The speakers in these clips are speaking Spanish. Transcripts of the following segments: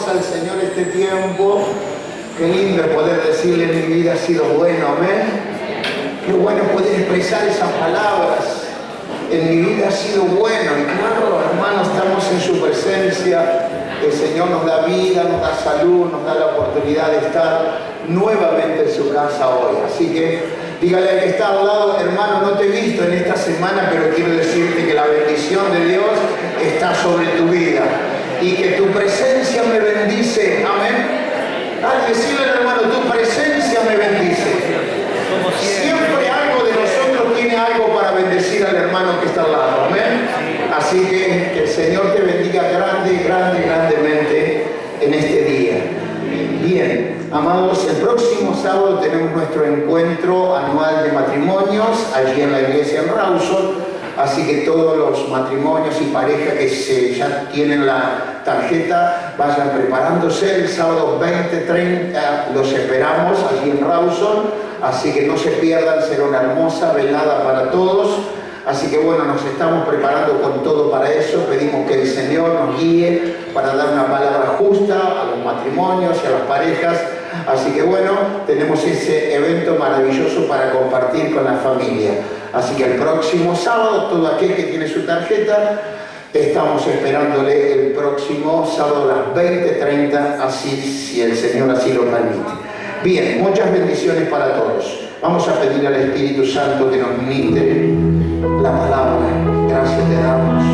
al Señor este tiempo. Qué lindo poder decirle: mi vida ha sido buena, amén. Qué bueno poder expresar esas palabras. En mi vida ha sido bueno. Y claro, hermanos, estamos en su presencia. El Señor nos da vida, nos da salud, nos da la oportunidad de estar nuevamente en su casa hoy. Así que dígale al que está al lado: hermano, no te he visto en esta semana, pero quiero decirte que la bendición de Dios está sobre tu vida y que tu presencia me bendice. Amén. Al decirle al hermano: tu presencia me bendice. Siempre algo de nosotros tiene algo para bendecir al hermano que está al lado. Amén. Así que el Señor te bendiga grandemente en este día. Bien, amados, el próximo sábado tenemos nuestro encuentro anual de matrimonios allí en la iglesia en Rawson. Así que todos los matrimonios y parejas que ya tienen la tarjeta, vayan preparándose. El sábado 20-30 los esperamos allí en Rawson. Así que no se pierdan, será una hermosa velada para todos. Así que bueno, nos estamos preparando con todo para eso. Pedimos que el Señor nos guíe para dar una palabra justa a los matrimonios y a las parejas. Así que bueno, tenemos ese evento maravilloso para compartir con la familia. Así que el próximo sábado, todo aquel que tiene su tarjeta, estamos esperándole el próximo sábado a las 20:30, así si el Señor así lo permite. Bien, muchas bendiciones para todos. Vamos a pedir al Espíritu Santo que nos ministre la palabra. Gracias te damos.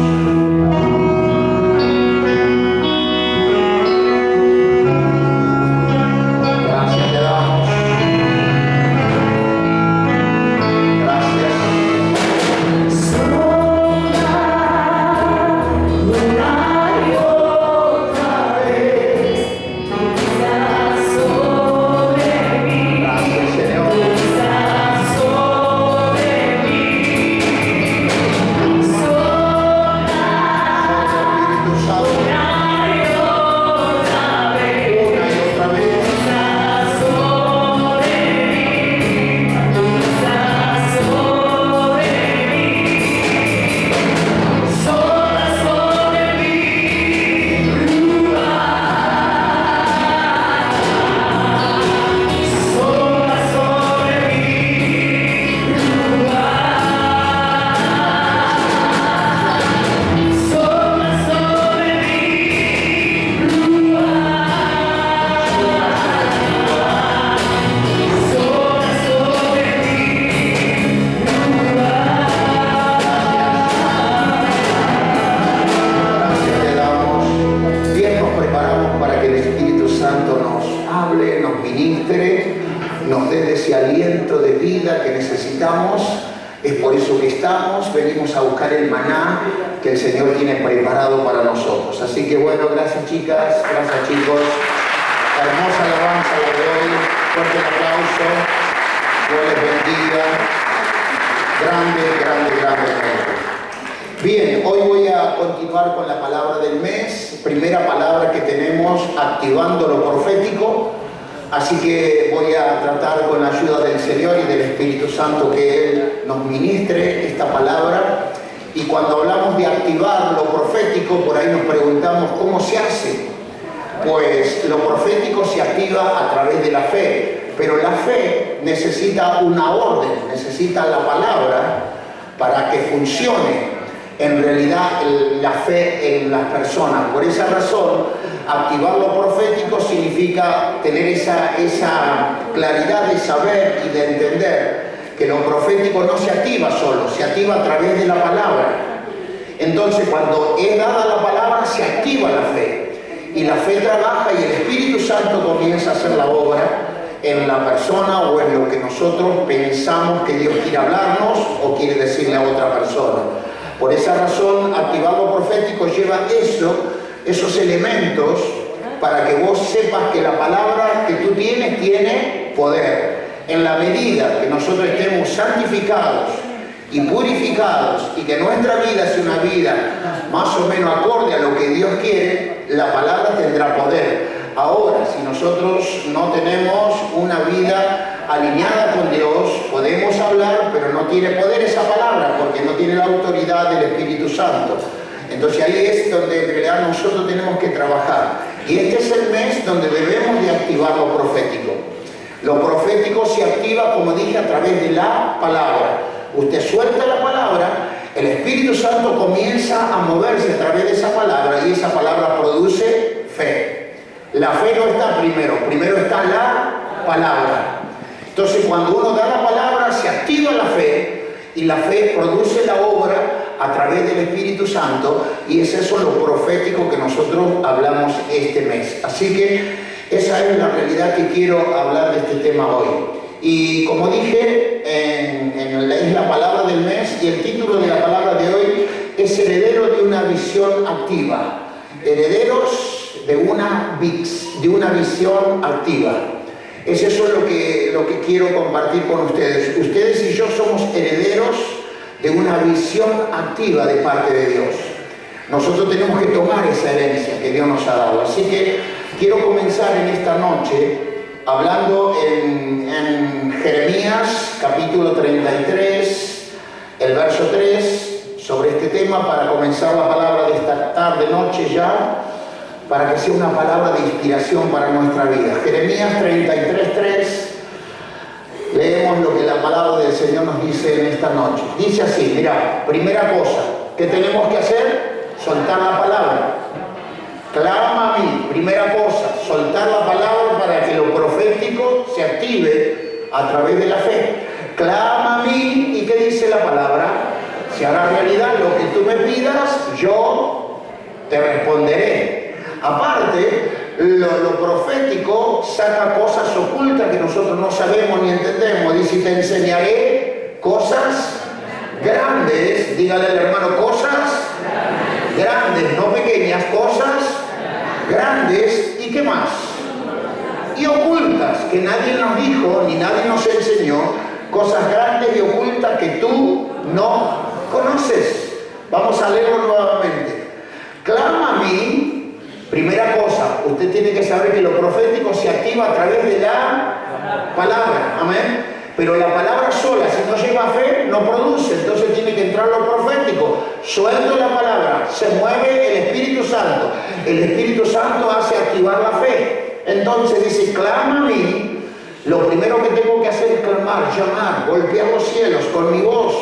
Venimos a buscar el maná que el Señor tiene preparado para nosotros. Así que bueno, gracias chicas, gracias chicos. Hermosa alabanza la de hoy. Fuerte el aplauso. Dios les bendiga. Grande. Bien, hoy voy a continuar con la palabra del mes. Primera palabra que tenemos, activando lo profético. Así que voy a tratar con la ayuda del Señor y del Espíritu Santo que Él nos ministre esta palabra. Y cuando hablamos de activar lo profético, por ahí nos preguntamos ¿cómo se hace? Pues lo profético se activa a través de la fe, pero la fe necesita una orden, necesita la palabra para que funcione. En realidad la fe en las personas. Por esa razón, activar lo profético significa tener esa claridad de saber y de entender que lo profético no se activa solo, se activa a través de la palabra. Entonces, cuando es dada la palabra, se activa la fe. Y la fe trabaja y el Espíritu Santo comienza a hacer la obra en la persona o en lo que nosotros pensamos que Dios quiere hablarnos o quiere decirle a otra persona. Por esa razón, activar lo profético lleva esos elementos para que vos sepas que la palabra que tú tienes tiene poder. En la medida que nosotros estemos santificados y purificados y que nuestra vida sea una vida más o menos acorde a lo que Dios quiere, la palabra tendrá poder. Ahora, si nosotros no tenemos una vida alineada con Dios, podemos hablar, pero no tiene poder esa palabra, porque no tiene la autoridad del Espíritu Santo. Entonces ahí es donde en realidad nosotros tenemos que trabajar. Y este es el mes donde debemos de activar lo profético. Lo profético se activa, como dije, a través de la palabra. Usted suelta la palabra, el Espíritu Santo comienza a moverse a través de esa palabra y esa palabra produce fe. La fe no está primero está la palabra. Entonces cuando uno da la palabra se activa la fe y la fe produce la obra a través del Espíritu Santo y es eso lo profético que nosotros hablamos este mes. Así que esa es la realidad que quiero hablar de este tema hoy. Y como dije, es la palabra del mes y el título de la palabra de hoy es heredero de una visión activa. Herederos de una visión activa. Es eso lo que quiero compartir con ustedes. Ustedes y yo somos herederos de una visión activa de parte de Dios. Nosotros tenemos que tomar esa herencia que Dios nos ha dado. Así que quiero comenzar en esta noche hablando en Jeremías capítulo 33, el verso 3, sobre este tema para comenzar la palabra de esta tarde, noche ya, para que sea una palabra de inspiración para nuestra vida. Jeremías 33:3, leemos lo que la palabra del Señor nos dice en esta noche. Dice así, mira, primera cosa, ¿qué tenemos que hacer? Soltar la palabra. Clama a mí, primera cosa, soltar la palabra para que lo profético se active a través de la fe. Clama a mí, ¿y qué dice la palabra? Se hará realidad lo que tú me pidas, yo te responderé. Aparte, lo profético saca cosas ocultas que nosotros no sabemos ni entendemos. Dice, te enseñaré cosas grandes, dígale al hermano, cosas grandes, no pequeñas, cosas grandes, ¿y qué más? Y ocultas, que nadie nos dijo, ni nadie nos enseñó, cosas grandes y ocultas que tú no conoces. Vamos a leerlo nuevamente. Clama a mí, primera cosa, usted tiene que saber que lo profético se activa a través de la palabra, amén. Pero la palabra sola, si no lleva fe, no produce. Entonces tiene que entrar lo profético. Suelto la palabra, se mueve el Espíritu Santo. El Espíritu Santo hace activar la fe. Entonces dice, clama a mí. Lo primero que tengo que hacer es clamar, llamar, golpear los cielos con mi voz,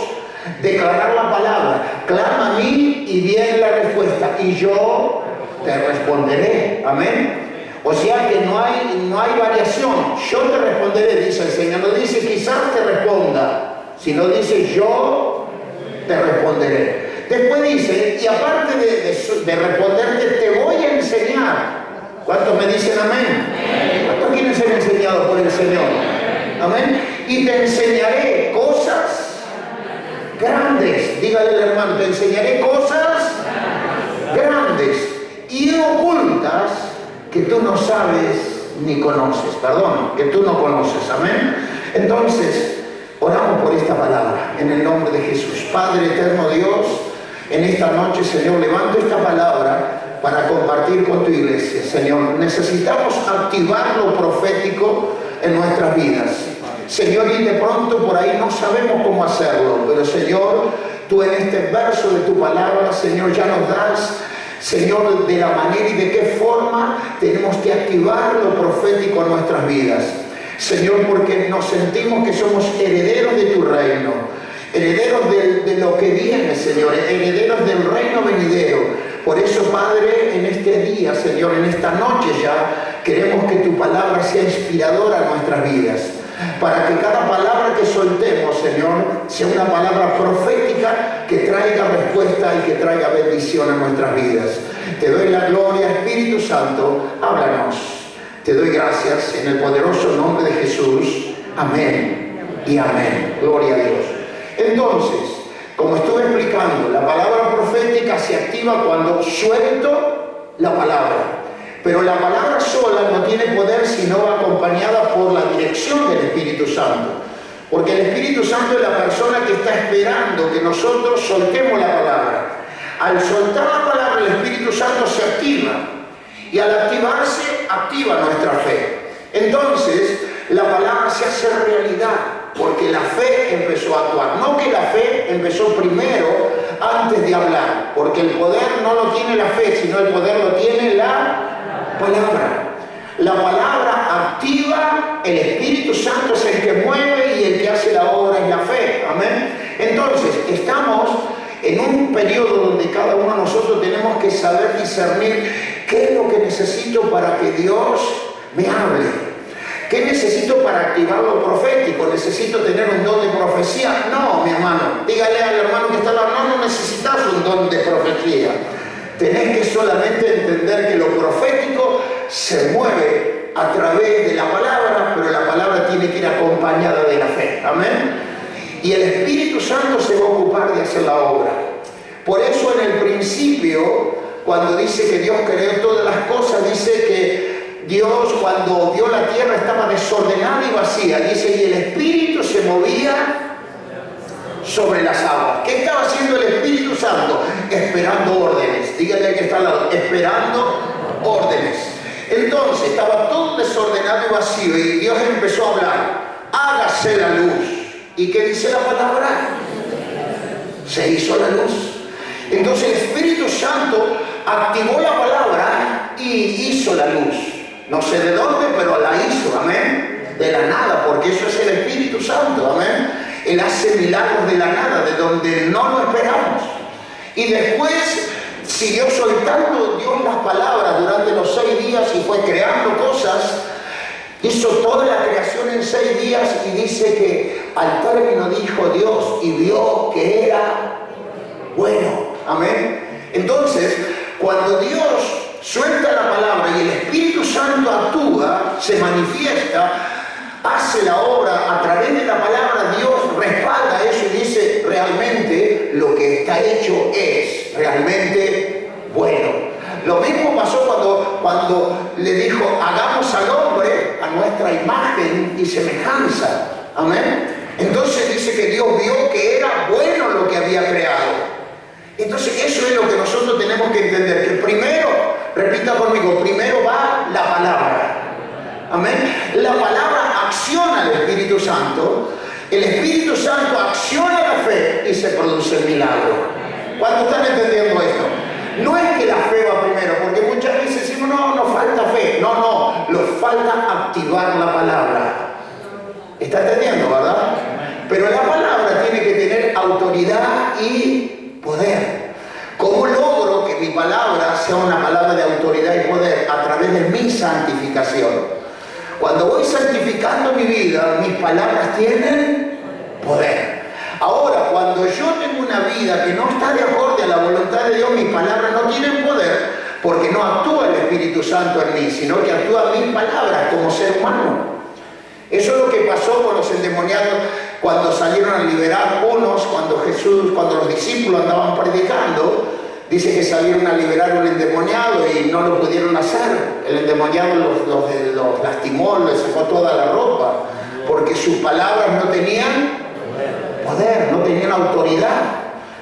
declarar la palabra. Clama a mí y viene la respuesta. Y yo te responderé. Amén. O sea que no hay variación. Yo te responderé, dice el Señor. No dice quizás te responda, sino dice yo te responderé. Después dice, y aparte de responderte, te voy a enseñar. ¿Cuántos me dicen amén? ¿Cuántos quieren ser enseñados por el Señor? Amén. Y te enseñaré cosas grandes. Dígale al hermano, te enseñaré cosas grandes y ocultas que tú no sabes ni conoces, que tú no conoces, amén. Entonces, oramos por esta palabra, en el nombre de Jesús. Padre eterno Dios, en esta noche, Señor, levanto esta palabra para compartir con tu iglesia, Señor. Necesitamos activar lo profético en nuestras vidas, Señor, y de pronto por ahí no sabemos cómo hacerlo, pero Señor, tú en este verso de tu palabra, Señor, ya nos das, Señor, de la manera y de qué forma tenemos que activar lo profético en nuestras vidas. Señor, porque nos sentimos que somos herederos de tu reino, herederos de lo que viene, Señor, herederos del reino venidero. Por eso, Padre, en este día, Señor, en esta noche ya, queremos que tu palabra sea inspiradora a nuestras vidas, para que cada palabra que soltemos, Señor, sea una palabra profética que traiga respuesta y que traiga bendición a nuestras vidas. Te doy la gloria, Espíritu Santo, háblanos. Te doy gracias en el poderoso nombre de Jesús. Amén y amén. Gloria a Dios. Entonces, como estuve explicando, la palabra profética se activa cuando suelto la palabra. Pero la palabra sola no tiene poder sino acompañada por la dirección del Espíritu Santo. Porque el Espíritu Santo es la persona que está esperando que nosotros soltemos la palabra. Al soltar la palabra, el Espíritu Santo se activa. Y al activarse, activa nuestra fe. Entonces, la palabra se hace realidad. Porque la fe empezó a actuar. No que la fe empezó primero antes de hablar. Porque el poder no lo tiene la fe, sino el poder lo tiene la palabra. La palabra activa, el Espíritu Santo es el que mueve y el que hace la obra es la fe. Amén. Entonces, estamos en un periodo donde cada uno de nosotros tenemos que saber discernir qué es lo que necesito para que Dios me hable. ¿Qué necesito para activar lo profético? ¿Necesito tener un don de profecía? No, mi hermano. Dígale al hermano que está al lado, no necesitas un don de profecía. Tenés que solamente entender que lo profético se mueve a través de la palabra, pero la palabra tiene que ir acompañada de la fe. Amén. Y el Espíritu Santo se va a ocupar de hacer la obra. Por eso en el principio, cuando dice que Dios creó todas las cosas, dice que Dios cuando vio la tierra estaba desordenada y vacía. Dice, y el Espíritu se movía sobre las aguas. ¿Qué estaba haciendo el Espíritu Santo? Esperando órdenes. Dígale al que está al lado, esperando órdenes. Entonces estaba todo desordenado y vacío y Dios empezó a hablar, hágase la luz. ¿Y qué dice la palabra? Se hizo la luz. Entonces el Espíritu Santo activó la palabra y hizo la luz. No sé de dónde, pero la hizo, amén. De la nada, porque eso es el Espíritu Santo, amén. Él hace milagros de la nada, de donde no lo esperamos. Y después siguió soltando Dios las palabras durante los 6 días y fue creando cosas. Hizo toda la creación en 6 días y dice que al término dijo Dios y vio que era bueno. Amén. Entonces, cuando Dios suelta la palabra y el Espíritu Santo actúa, se manifiesta, hace la obra a través de la palabra, Dios respalda eso y dice, realmente lo que está hecho es realmente bueno. Lo mismo pasó cuando le dijo, hagamos al hombre a nuestra imagen y semejanza. Amén. Entonces dice que Dios vio que era bueno lo que había creado. Entonces eso es lo que nosotros tenemos que entender, que primero, repita conmigo, primero va la palabra. Amén. La palabra acciona al Espíritu Santo, el Espíritu Santo acciona la fe y se produce el milagro. ¿Cuántos están entendiendo esto? No es que la fe va primero, porque muchas veces decimos, no, nos falta fe. No, nos falta activar la palabra. ¿Está entendiendo, verdad? Pero la palabra tiene que tener autoridad y poder. ¿Cómo logro que mi palabra sea una palabra de autoridad y poder? A través de mi santificación. Cuando voy santificando mi vida, mis palabras tienen poder. Ahora, cuando yo tengo una vida que no está de acorde a la voluntad de Dios, mis palabras no tienen poder, porque no actúa el Espíritu Santo en mí, sino que actúa mis palabras como ser humano. Eso es lo que pasó con los endemoniados cuando salieron a liberar unos, cuando los discípulos andaban predicando. Dice que salieron a liberar un endemoniado y no lo pudieron hacer. El endemoniado los lastimó, les sacó toda la ropa, porque sus palabras no tenían poder, no tenían autoridad.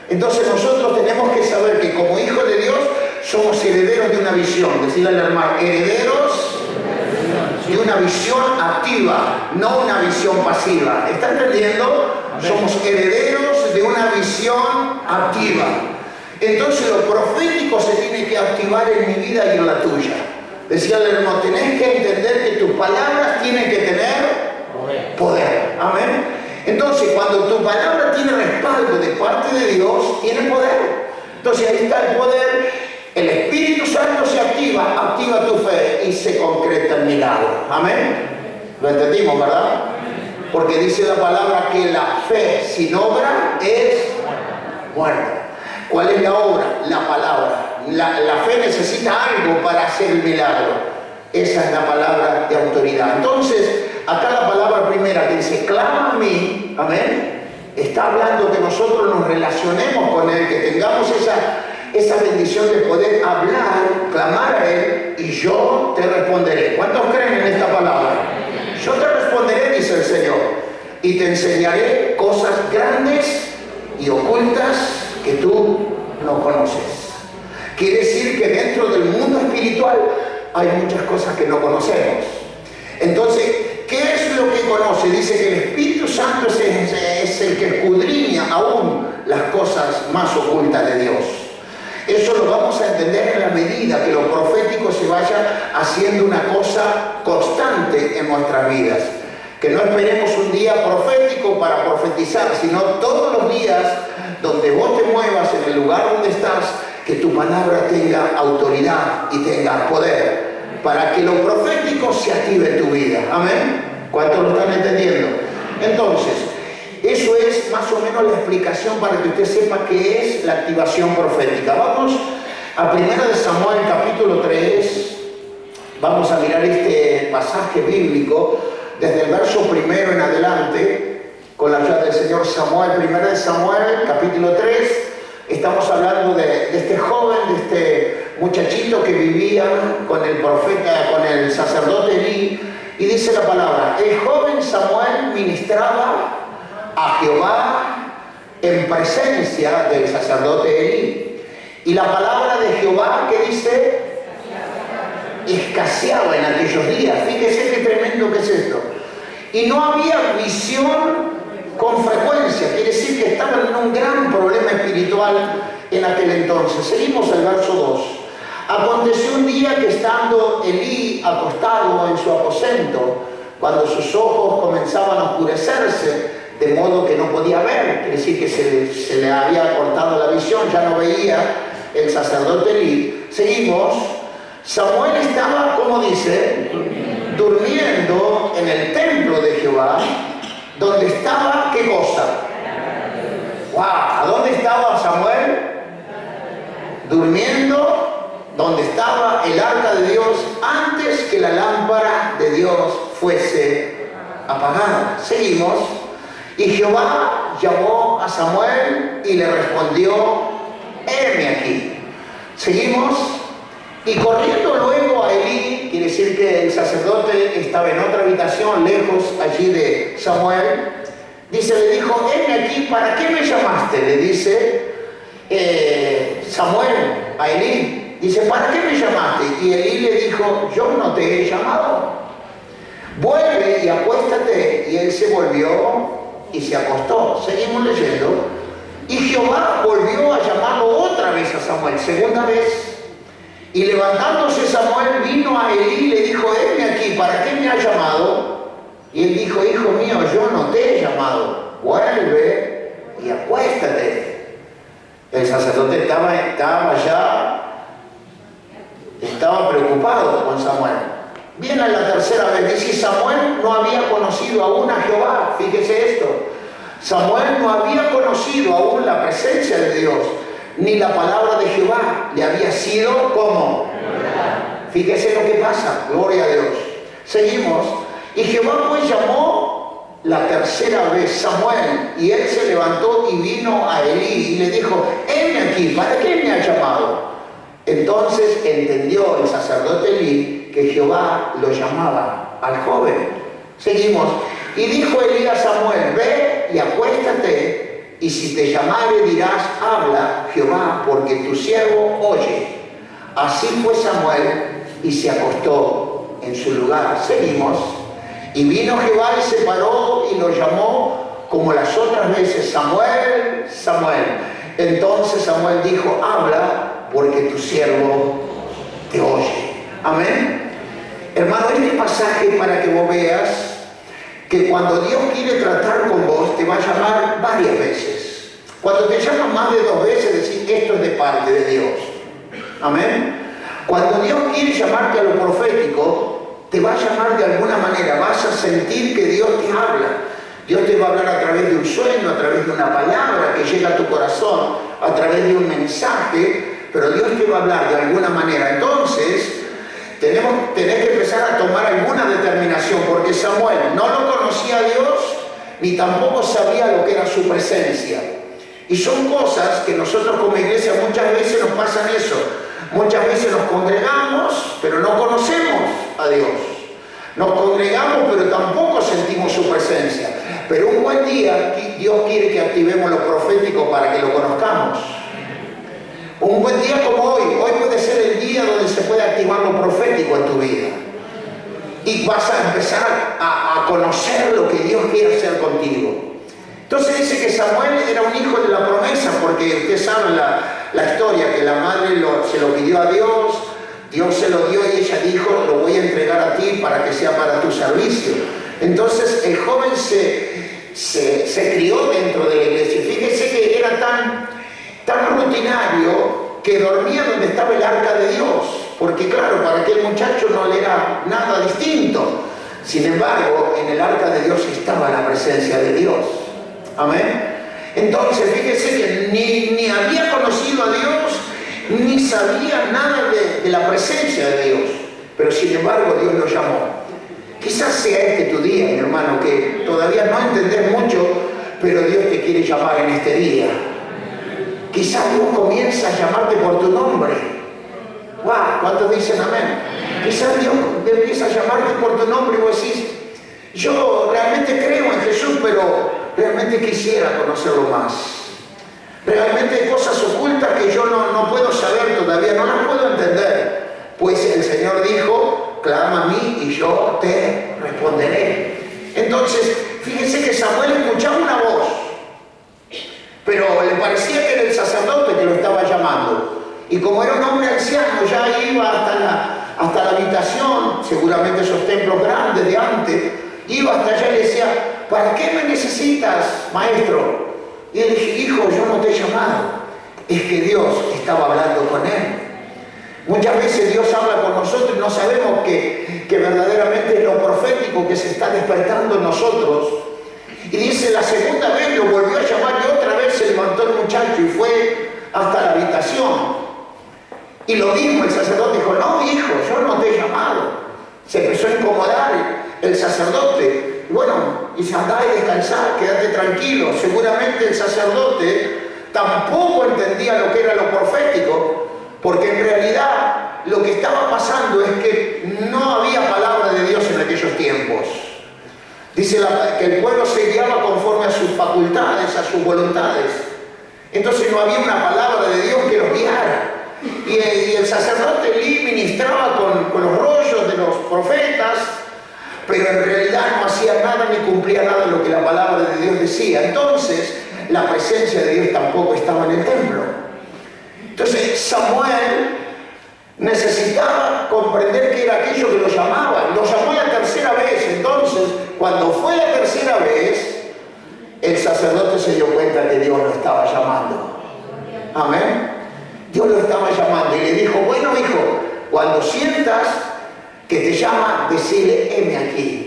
Entonces nosotros tenemos que saber que como hijos de Dios somos herederos de una visión. Decirle al hermano, herederos de una visión activa, no una visión pasiva. ¿Está entendiendo? Somos herederos de una visión activa. Entonces lo profético se tiene que activar en mi vida y en la tuya. Decía el hermano, tenés que entender que tus palabras tienen que tener poder. Amén. Entonces cuando tu palabra tiene respaldo de parte de Dios, tiene poder. Entonces ahí está el poder. El Espíritu Santo se activa tu fe y se concreta el milagro. Amén. ¿Lo entendimos, verdad? Porque dice la palabra que la fe sin obra es muerta. ¿Cuál es la obra? La palabra. La fe necesita algo para hacer el milagro. Esa es la palabra de autoridad. Entonces, acá la palabra primera que dice, clama a mí, amén, está hablando que nosotros nos relacionemos con Él, que tengamos esa bendición de poder hablar, clamar a Él, y yo te responderé. ¿Cuántos creen en esta palabra? Yo te responderé, dice el Señor, y te enseñaré cosas grandes y ocultas que tú no conoces. Quiere decir que dentro del mundo espiritual hay muchas cosas que no conocemos. Entonces, ¿qué es lo que conoce? Dice que el Espíritu Santo es el que escudriña aún las cosas más ocultas de Dios. Eso lo vamos a entender en la medida que lo profético se vaya haciendo una cosa constante en nuestras vidas. Que no esperemos un día profético para profetizar, sino todos los días donde vos te muevas en el lugar donde estás, que tu palabra tenga autoridad y tenga poder, para que lo profético se active en tu vida. Amén. ¿Cuántos lo están entendiendo? Entonces, eso es más o menos la explicación para que usted sepa qué es la activación profética. Vamos a 1 Samuel capítulo 3. Vamos a mirar este pasaje bíblico desde el verso 1 en adelante, con la ayuda del Señor Samuel. 1 Samuel capítulo 3. Estamos hablando de este joven, de este muchachito que vivía con el profeta, con el sacerdote Elí. Y dice la palabra: el joven Samuel ministraba a Jehová en presencia del sacerdote Elí. Y la palabra de Jehová, que dice, escaseaba en aquellos días. Fíjese qué tremendo que es esto. Y no había visión con frecuencia, quiere decir que estaban en un gran problema espiritual en aquel entonces. Seguimos al verso 2. Aconteció un día que estando Elí acostado en su aposento, cuando sus ojos comenzaban a oscurecerse, de modo que no podía ver, quiere decir que se le había cortado la visión, ya no veía el sacerdote Elí. Seguimos. Samuel estaba, como dice, durmiendo en el templo de Jehová, donde estaba, ¿qué cosa? ¡Wow! ¿A dónde estaba Samuel? Durmiendo donde estaba el arca de Dios antes que la lámpara de Dios fuese apagada. Seguimos. Y Jehová llamó a Samuel y le respondió: heme aquí. Seguimos. Y corriendo luego a Elí, quiere decir que el sacerdote estaba en otra habitación, lejos allí de Samuel, dice, le dijo: heme aquí, ¿para qué me llamaste? Le dice Samuel a Elí, dice, ¿para qué me llamaste? Y Elí le dijo: yo no te he llamado, vuelve y acuéstate. Y él se volvió y se acostó. Seguimos leyendo. Y Jehová volvió a llamarlo otra vez a Samuel, segunda vez. Y levantándose Samuel vino a Elí y le dijo: heme aquí, ¿para qué me has llamado? Y él dijo: hijo mío, yo no te he llamado, vuelve y acuéstate. El sacerdote estaba preocupado con Samuel. Viene la tercera vez, dice: Samuel no había conocido aún a Jehová. Fíjese esto, Samuel no había conocido aún la presencia de Dios, ni la palabra de Jehová le había sido como. Fíjese lo que pasa, gloria a Dios. Seguimos. Y Jehová pues llamó la tercera vez Samuel, y él se levantó y vino a Elí y le dijo: heme aquí, ¿para qué me ha llamado? Entonces entendió el sacerdote Elí que Jehová lo llamaba al joven. Seguimos. Y dijo Elí a Samuel: ve y acuéstate, y si te llamare dirás: habla Jehová, porque tu siervo oye. Así fue Samuel y se acostó en su lugar. Seguimos. Y vino Jehová y se paró y lo llamó como las otras veces: Samuel, Samuel. Entonces Samuel dijo: habla, porque tu siervo te oye. Amén. Hermano, este pasaje para que vos veas que cuando Dios quiere tratar con vos, te va a llamar varias veces. Cuando te llama más de 2 veces, decir: esto es de parte de Dios. Amén. Cuando Dios quiere llamarte a lo profético, te va a llamar de alguna manera. Vas a sentir que Dios te habla. Dios te va a hablar a través de un sueño, a través de una palabra que llega a tu corazón, a través de un mensaje, pero Dios te va a hablar de alguna manera. Entonces, tenés que empezar a tomar alguna determinación, porque Samuel no lo conocía a Dios, ni tampoco sabía lo que era su presencia. Y son cosas que nosotros como iglesia muchas veces nos pasan eso. Muchas veces nos congregamos, pero no conocemos a Dios. Nos congregamos, pero tampoco sentimos su presencia. Pero un buen día Dios quiere que activemos lo profético para que lo conozcamos. Un buen día como hoy puede ser el día donde se puede activar lo profético en tu vida. Y vas a empezar a conocer lo que Dios quiere hacer contigo. Entonces dice que Samuel era un hijo de la promesa, porque ustedes saben la historia, que la madre se lo pidió a Dios, Dios se lo dio y ella dijo, lo voy a entregar a ti para que sea para tu servicio. Entonces el joven se crió dentro de la iglesia. Fíjese que era tan rutinario que dormía donde estaba el arca de Dios, porque claro, para aquel muchacho no le era nada distinto. Sin embargo, en el arca de Dios estaba la presencia de Dios. Amén. Entonces, fíjese que ni había conocido a Dios, ni sabía nada de la presencia de Dios. Pero sin embargo, Dios lo llamó. Quizás sea este tu día, mi hermano, que todavía no entendés mucho, pero Dios te quiere llamar en este día. Quizás Dios comienza a llamarte por tu nombre. ¡Wow! ¿Cuántos dicen amén? Quizás Dios empieza a llamarte por tu nombre y vos decís, yo realmente creo en Jesús, pero realmente quisiera conocerlo más. Realmente hay cosas ocultas que yo no puedo saber todavía, no las puedo entender. Pues el Señor dijo, clama a mí y yo te responderé. Entonces, fíjense que Samuel escuchaba una voz, pero le parecía que era el sacerdote que lo estaba llamando. Y como era un hombre anciano, ya iba hasta la habitación, seguramente esos templos grandes de antes, iba hasta allá y le decía, ¿para qué me necesitas, maestro? Y él dije, hijo, yo no te he llamado. Es que Dios estaba hablando con él. Muchas veces Dios habla con nosotros y no sabemos que verdaderamente es lo profético que se está despertando en nosotros. Y dice, la segunda vez lo volvió a llamar y otra vez se levantó el muchacho y fue hasta la habitación. Y lo mismo, el sacerdote dijo, no, hijo, yo no te he llamado. Se empezó a incomodar el sacerdote. Bueno, dice, andá y descansá, quédate tranquilo. Seguramente el sacerdote tampoco entendía lo que era lo profético, porque en realidad lo que estaba pasando es que no había palabra de Dios en aquellos tiempos. Dice que el pueblo se guiaba conforme a sus facultades, a sus voluntades. Entonces no había una palabra de Dios que los guiara. Y el sacerdote Elí ministraba con los rollos de los profetas, pero en realidad no hacía nada ni cumplía nada de lo que la palabra de Dios decía. Entonces la presencia de Dios tampoco estaba en el templo. Entonces Samuel necesitaba comprender que era aquello que lo llamaba. Lo llamó la tercera vez. Entonces, cuando fue la tercera vez, el sacerdote se dio cuenta que Dios lo estaba llamando. Amén. Dios lo estaba llamando y le dijo, bueno, hijo, cuando sientas que te llama, decile, heme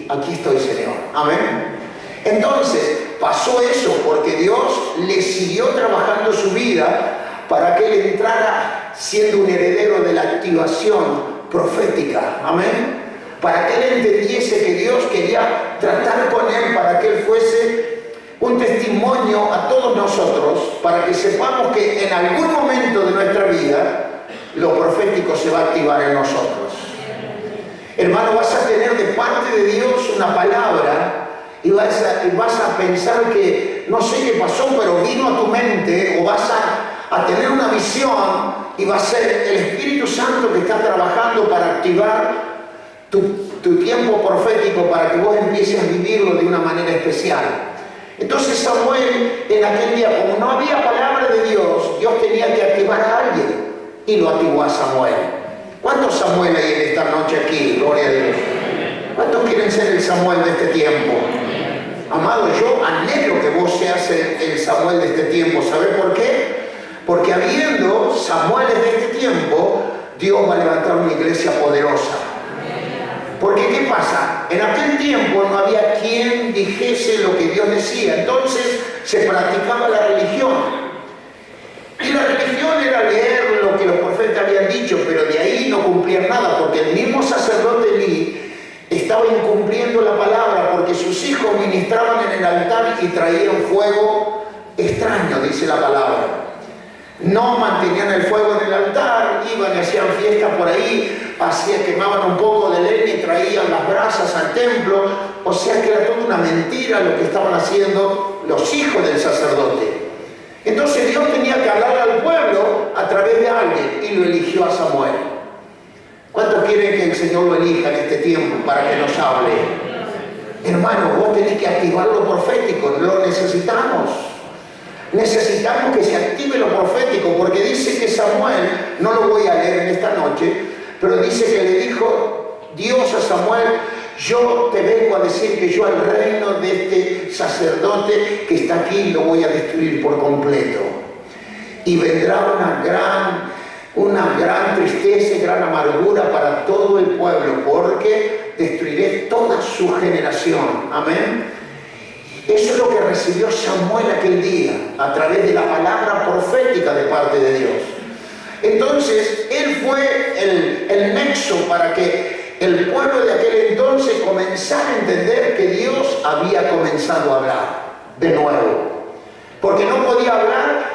aquí estoy, Señor. Amén. Entonces, pasó eso porque Dios le siguió trabajando su vida para que él entrara siendo un heredero de la activación profética. Amén. Para que él entendiese que Dios quería tratar con él, para que él fuese un testimonio a todos nosotros, para que sepamos que en algún momento de nuestra vida lo profético se va a activar en nosotros. Hermano, vas a tener de parte de Dios una palabra y vas a pensar que no sé qué pasó, pero vino a tu mente, o vas a tener una visión y va a ser el Espíritu Santo que está trabajando para activar tu tiempo profético, para que vos empieces a vivirlo de una manera especial. Entonces Samuel, en aquel día, como no había palabra de Dios, Dios tenía que activar a alguien y lo activó a Samuel. ¿Cuántos Samuel hay en esta noche aquí? Gloria a Dios. ¿Cuántos quieren ser el Samuel de este tiempo? Amado, yo anhelo que vos seas el Samuel de este tiempo. ¿Sabés por qué? Porque habiendo Samueles de este tiempo, Dios va a levantar una iglesia poderosa. Porque ¿qué pasa? En aquel tiempo no había quien dijese lo que Dios decía. Entonces se practicaba la religión. Y la religión era leer lo que los profetas habían dicho, pero de ahí no cumplían nada, porque el mismo sacerdote Elí estaba incumpliendo la palabra, porque sus hijos ministraban en el altar y traían fuego extraño, dice la palabra. No mantenían el fuego en el altar, iban y hacían fiestas por ahí, quemaban un poco de leña y traían las brasas al templo. O sea que era toda una mentira lo que estaban haciendo los hijos del sacerdote. Entonces Dios tenía que hablar al pueblo a través de alguien y lo eligió a Samuel. ¿Cuántos quieren que el Señor lo elija en este tiempo para que nos hable? Hermano, vos tenés que activar lo profético, lo necesitamos. Necesitamos que se active lo profético, porque dice que Samuel, no lo voy a leer en esta noche, pero dice que le dijo Dios a Samuel: yo te vengo a decir que yo al reino de este sacerdote que está aquí lo voy a destruir por completo. Y vendrá una gran tristeza y gran amargura para todo el pueblo, porque destruiré toda su generación. Amén. Eso es lo que recibió Samuel aquel día, a través de la palabra profética de parte de Dios. Entonces, él fue el nexo para que el pueblo de aquel entonces comenzara a entender que Dios había comenzado a hablar de nuevo. Porque no podía hablar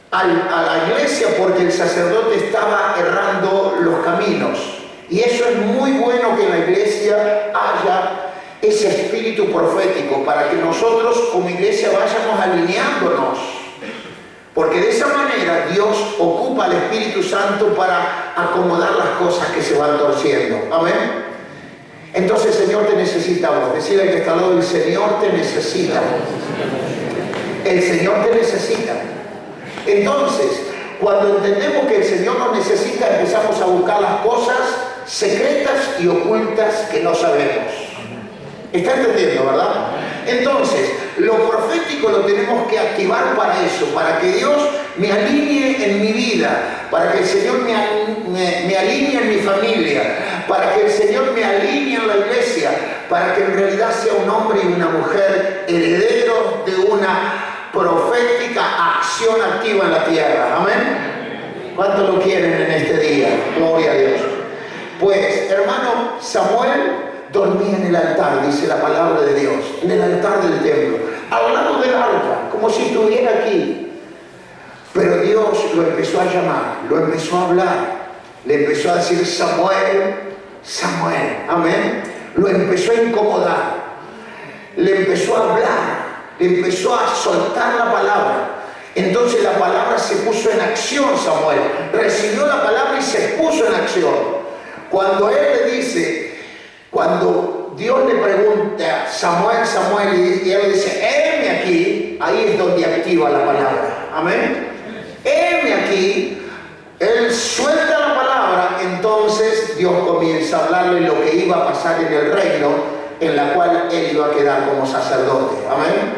a la iglesia porque el sacerdote estaba errando los caminos. Y eso es muy bueno, que en la iglesia haya ese espíritu profético, para que nosotros como iglesia vayamos alineándonos, porque de esa manera Dios ocupa al Espíritu Santo para acomodar las cosas que se van torciendo. Amén. Entonces, Señor, te necesitamos. Decirle al que está al lado: el Señor te necesita. El Señor te necesita. Entonces, cuando entendemos que el Señor nos necesita, empezamos a buscar las cosas secretas y ocultas que no sabemos. ¿Está entendiendo, verdad? Entonces, lo profético lo tenemos que activar para eso, para que Dios me alinee en mi vida, para que el Señor me alinee en mi familia, para que el Señor me alinee en la iglesia, para que en realidad sea un hombre y una mujer herederos de una profética acción activa en la tierra. Amén. ¿Cuánto lo quieren en este día? Gloria a Dios. Pues, hermano, Samuel dormía en el altar, dice la palabra de Dios, en el altar del templo, al lado del arca, como si estuviera aquí. Pero Dios lo empezó a llamar, lo empezó a hablar, le empezó a decir: Samuel, Samuel, amén. Lo empezó a incomodar, le empezó a hablar, le empezó a soltar la palabra. Entonces la palabra se puso en acción. Samuel recibió la palabra y se puso en acción. Cuando él le dice, cuando Dios le pregunta: Samuel, Samuel, y él le dice: heme aquí, ahí es donde activa la palabra. Amén. Heme aquí, él suelta la palabra, entonces Dios comienza a hablarle lo que iba a pasar en el reino, en la cual él iba a quedar como sacerdote. Amén.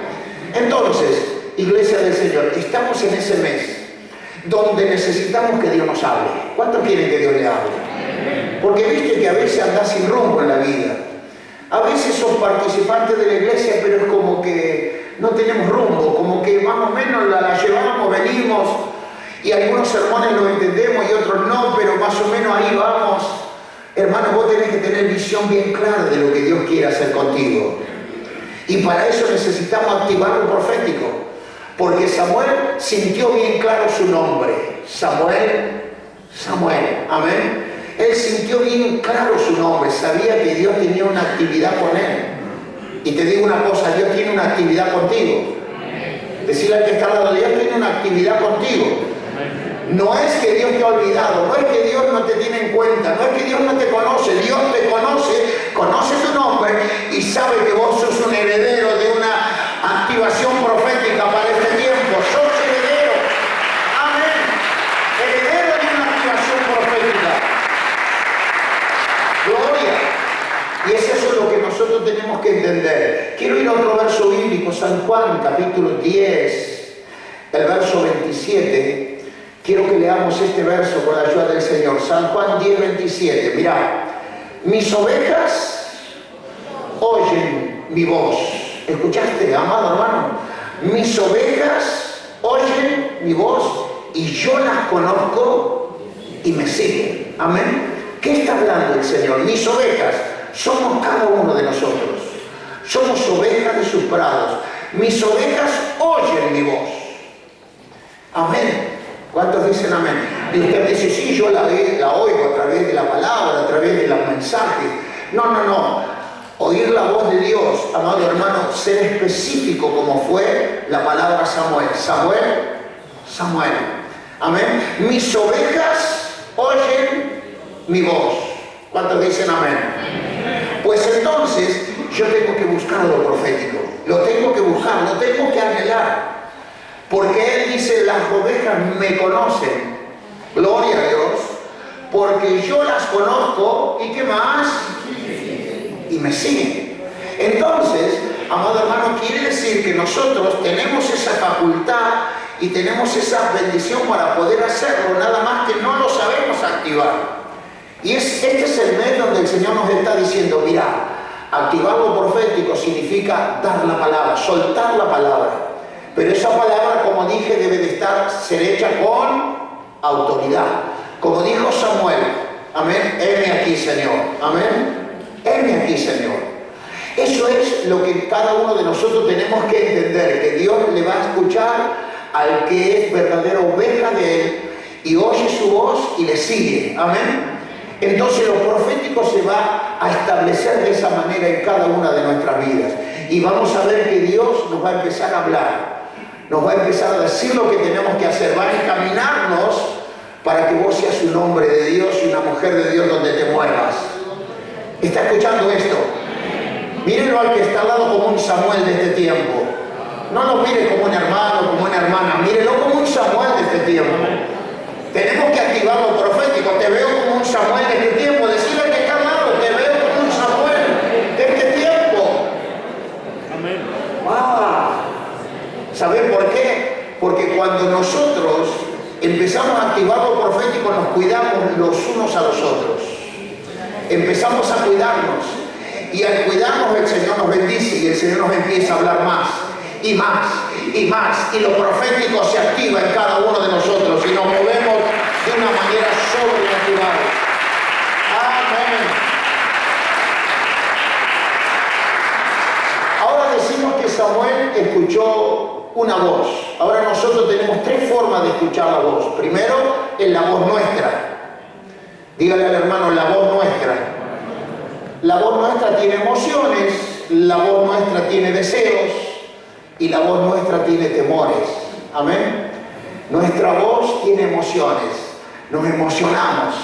Entonces, iglesia del Señor, estamos en ese mes donde necesitamos que Dios nos hable. ¿Cuántos quieren que Dios le hable? Porque viste que a veces andás sin rumbo en la vida. A veces sos participante de la iglesia, pero es como que no tenemos rumbo, como que más o menos la llevamos, venimos, y algunos sermones los entendemos y otros no, pero más o menos ahí vamos. Hermano, vos tenés que tener visión bien clara de lo que Dios quiere hacer contigo. Y para eso necesitamos activar lo profético. Porque Samuel sintió bien claro su nombre. Samuel, Samuel. Amén. Él sintió bien claro su nombre. Sabía que Dios tenía una actividad con él. Y te digo una cosa: Dios tiene una actividad contigo. Decirle al que está al lado: Dios tiene una actividad contigo. No es que Dios te ha olvidado, no es que Dios no te tiene en cuenta, no es que Dios no te conoce. Dios te conoce, conoce tu nombre y sabe que vos sos un heredero de una activación profética para este tiempo. Sos heredero. Amén. Heredero de una activación profética. Gloria. Y es eso lo que nosotros tenemos que entender. Quiero ir a otro verso bíblico, San Juan, capítulo 10, el verso 27. Quiero que leamos este verso con la ayuda del Señor. San Juan 10, 27. Mirá: mis ovejas oyen mi voz. ¿Escuchaste, amado hermano? Mis ovejas oyen mi voz y yo las conozco y me siguen. Amén. ¿Qué está hablando el Señor? Mis ovejas somos cada uno de nosotros. Somos ovejas de sus prados. Mis ovejas oyen mi voz. Amén. ¿Cuántos dicen amén? Y usted me dice: sí, yo la oigo a través de la palabra, a través de los mensajes. No. Oír la voz de Dios, amado hermano, ser específico como fue la palabra Samuel. Samuel, Samuel. Amén. Mis ovejas oyen mi voz. ¿Cuántos dicen amén? Pues entonces yo tengo que buscar lo profético. Lo tengo que buscar, lo tengo que anhelar. Porque Él dice, las ovejas me conocen, gloria a Dios, porque yo las conozco, ¿y qué más? Y me siguen. Entonces, amado hermano, quiere decir que nosotros tenemos esa facultad y tenemos esa bendición para poder hacerlo, nada más que no lo sabemos activar. Y este es el mes donde el Señor nos está diciendo, mira, activar lo profético significa dar la palabra, soltar la palabra. Pero esa palabra, como dije, debe de ser hecha con autoridad. Como dijo Samuel, amén, heme aquí, Señor, amén, heme aquí, Señor. Eso es lo que cada uno de nosotros tenemos que entender, que Dios le va a escuchar al que es verdadera oveja de Él y oye su voz y le sigue, amén. Entonces lo profético se va a establecer de esa manera en cada una de nuestras vidas. Y vamos a ver que Dios nos va a empezar a hablar, nos va a empezar a decir lo que tenemos que hacer, va a encaminarnos para que vos seas un hombre de Dios y una mujer de Dios donde te muevas. ¿Está escuchando esto? Mírenlo al que está al lado como un Samuel de este tiempo. No lo mire como un hermano, como una hermana, mírelo como un Samuel de este tiempo. Tenemos que activar lo profético. Te veo como un Samuel de este tiempo. Decirle al que está al lado, te veo como un Samuel de este tiempo. Amén. ¡Wow! ¿Saben por qué? Porque cuando nosotros empezamos a activar lo profético, nos cuidamos los unos a los otros. Empezamos a cuidarnos. Y al cuidarnos, el Señor nos bendice y el Señor nos empieza a hablar más y más y más. Y lo profético se activa en cada uno de nosotros y nos movemos de una manera sobrenatural. Amén. Ahora decimos que Samuel escuchó una voz. Ahora nosotros tenemos tres formas de escuchar la voz. Primero, en la voz nuestra. Dígale al hermano, la voz nuestra. La voz nuestra tiene emociones, la voz nuestra tiene deseos y la voz nuestra tiene temores. Amén. Nuestra voz tiene emociones, nos emocionamos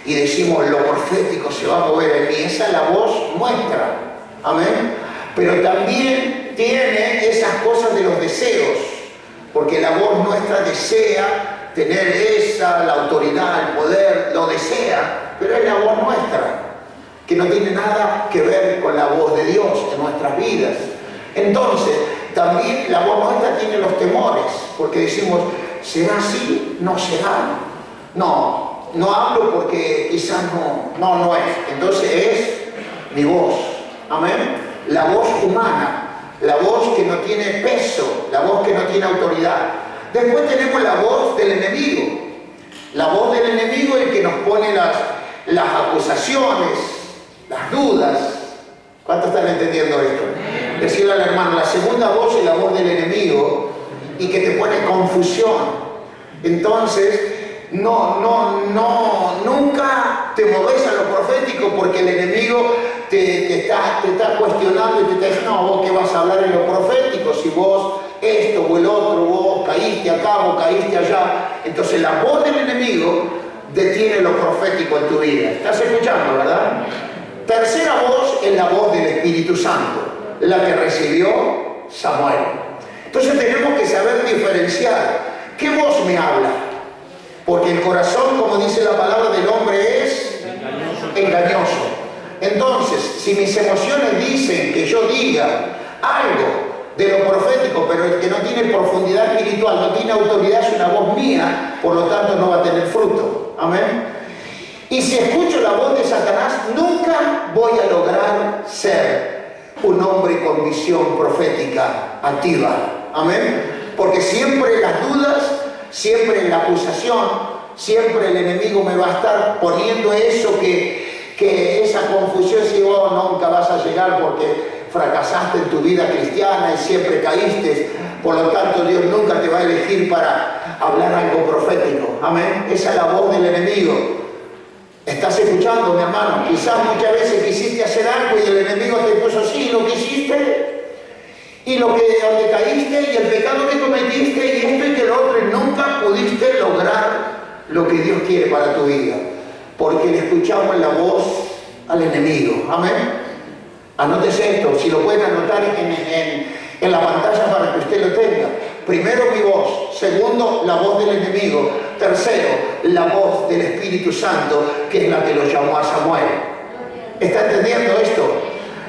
y decimos lo profético se va a mover en mí. Esa es la voz nuestra. Amén. Pero también tiene esas cosas de los deseos, porque la voz nuestra desea tener la autoridad, el poder, lo desea, pero es la voz nuestra, que no tiene nada que ver con la voz de Dios en nuestras vidas. Entonces, también la voz nuestra tiene los temores, porque decimos, ¿será así? ¿No será? No hablo porque quizás no es. Entonces es mi voz, amén. La voz humana, la voz que no tiene peso, la voz que no tiene autoridad. Después tenemos la voz del enemigo. La voz del enemigo es el que nos pone las acusaciones, las dudas. ¿Cuántos están entendiendo esto? Decirle al hermano, la segunda voz es la voz del enemigo y que te pone confusión. Entonces, nunca te moves a lo profético porque el enemigo te está cuestionando y te está diciendo, no, vos qué vas a hablar en lo profético si vos esto o el otro, vos caíste acá, vos caíste allá. Entonces la voz del enemigo detiene lo profético en tu vida. ¿Estás escuchando, verdad? Tercera voz es la voz del Espíritu Santo, la que recibió Samuel. Entonces tenemos que saber diferenciar qué voz me habla, porque el corazón, como dice la palabra del hombre, es engañoso. Entonces, si mis emociones dicen que yo diga algo de lo profético, pero que no tiene profundidad espiritual, no tiene autoridad, es una voz mía, por lo tanto no va a tener fruto. Amén. Y si escucho la voz de Satanás, nunca voy a lograr ser un hombre con visión profética activa. Amén. Porque siempre las dudas, siempre la acusación, siempre el enemigo me va a estar poniendo eso que esa confusión, si vos nunca vas a llegar porque fracasaste en tu vida cristiana y siempre caíste, por lo tanto Dios nunca te va a elegir para hablar algo profético. Amén. Esa es la voz del enemigo. ¿Estás escuchando, mi hermano? Quizás muchas veces quisiste hacer algo y el enemigo te puso así, lo que hiciste y donde caíste y el pecado que cometiste y esto y que lo otro, y nunca pudiste lograr lo que Dios quiere para tu vida, porque le escuchamos la voz al enemigo. Amén. Anótese esto, si lo pueden anotar en la pantalla para que usted lo tenga. Primero mi voz, segundo la voz del enemigo, tercero la voz del Espíritu Santo, que es la que lo llamó a Samuel. ¿Está entendiendo esto?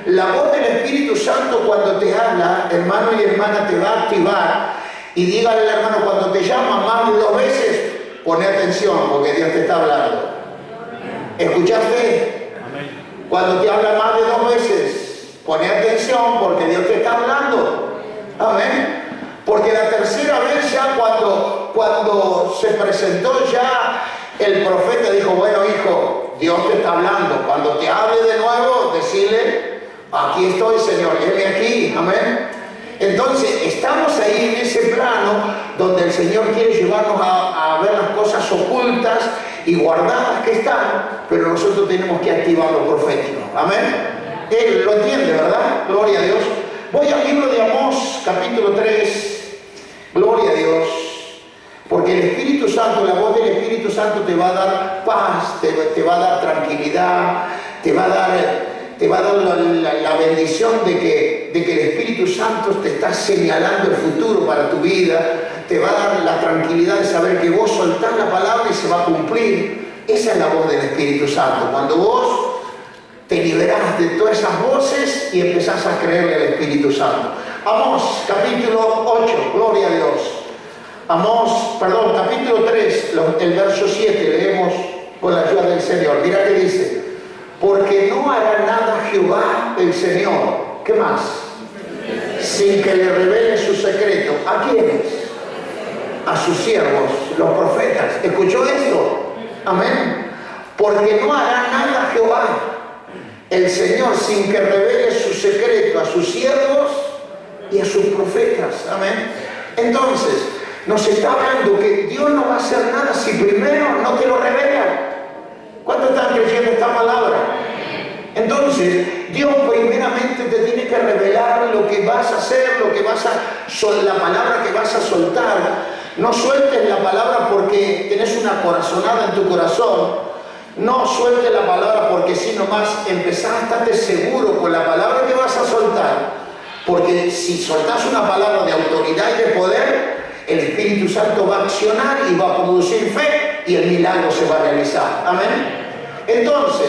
La voz del Espíritu Santo cuando te habla, hermano y hermana, te va a activar. Y dígale al hermano, cuando te llama más de 2 veces, pone atención porque Dios te está hablando. ¿Escuchaste? Cuando te habla más de 2 veces, pone atención porque Dios te está hablando. Amén. Porque la tercera vez ya cuando se presentó ya el profeta dijo, bueno hijo, Dios te está hablando. Cuando te hable de nuevo, decirle, aquí estoy Señor, heme aquí. Amén. Entonces estamos ahí en ese plano donde el Señor quiere llevarnos a ver las cosas ocultas y guardadas que están, pero nosotros tenemos que activar lo profético. Amén. Él lo entiende, ¿verdad? Gloria a Dios. Voy al libro de Amós, capítulo 3. Gloria a Dios. Porque el Espíritu Santo, la voz del Espíritu Santo te va a dar paz, te va a dar tranquilidad, te va a dar la bendición de que el Espíritu Santo te está señalando el futuro para tu vida, te va a dar la tranquilidad de saber que vos soltás la palabra y se va a cumplir. Esa es la voz del Espíritu Santo. Cuando vos te liberás de todas esas voces y empezás a creerle al Espíritu Santo. Amós, capítulo 8, gloria a Dios. Capítulo 3, el verso 7, leemos con la ayuda del Señor. Mira qué dice. Porque no hará nada Jehová el Señor. ¿Qué más? Sin que le revele su secreto. ¿A quiénes? A sus siervos, los profetas. ¿Escuchó esto? Amén. Porque no hará nada Jehová el Señor sin que revele su secreto a sus siervos y a sus profetas. Amén. Entonces, nos está hablando que Dios no va a hacer nada si primero no te lo revela. ¿Cuántos están creyendo esta palabra? Entonces, Dios primeramente te tiene que revelar lo que vas a hacer, la palabra que vas a soltar. No sueltes la palabra porque tenés una corazonada en tu corazón. No sueltes la palabra porque si nomás empezás a estarte seguro con la palabra que vas a soltar. Porque si soltás una palabra de autoridad y de poder, el Espíritu Santo va a accionar y va a producir fe y el milagro se va a realizar. Amén. Entonces,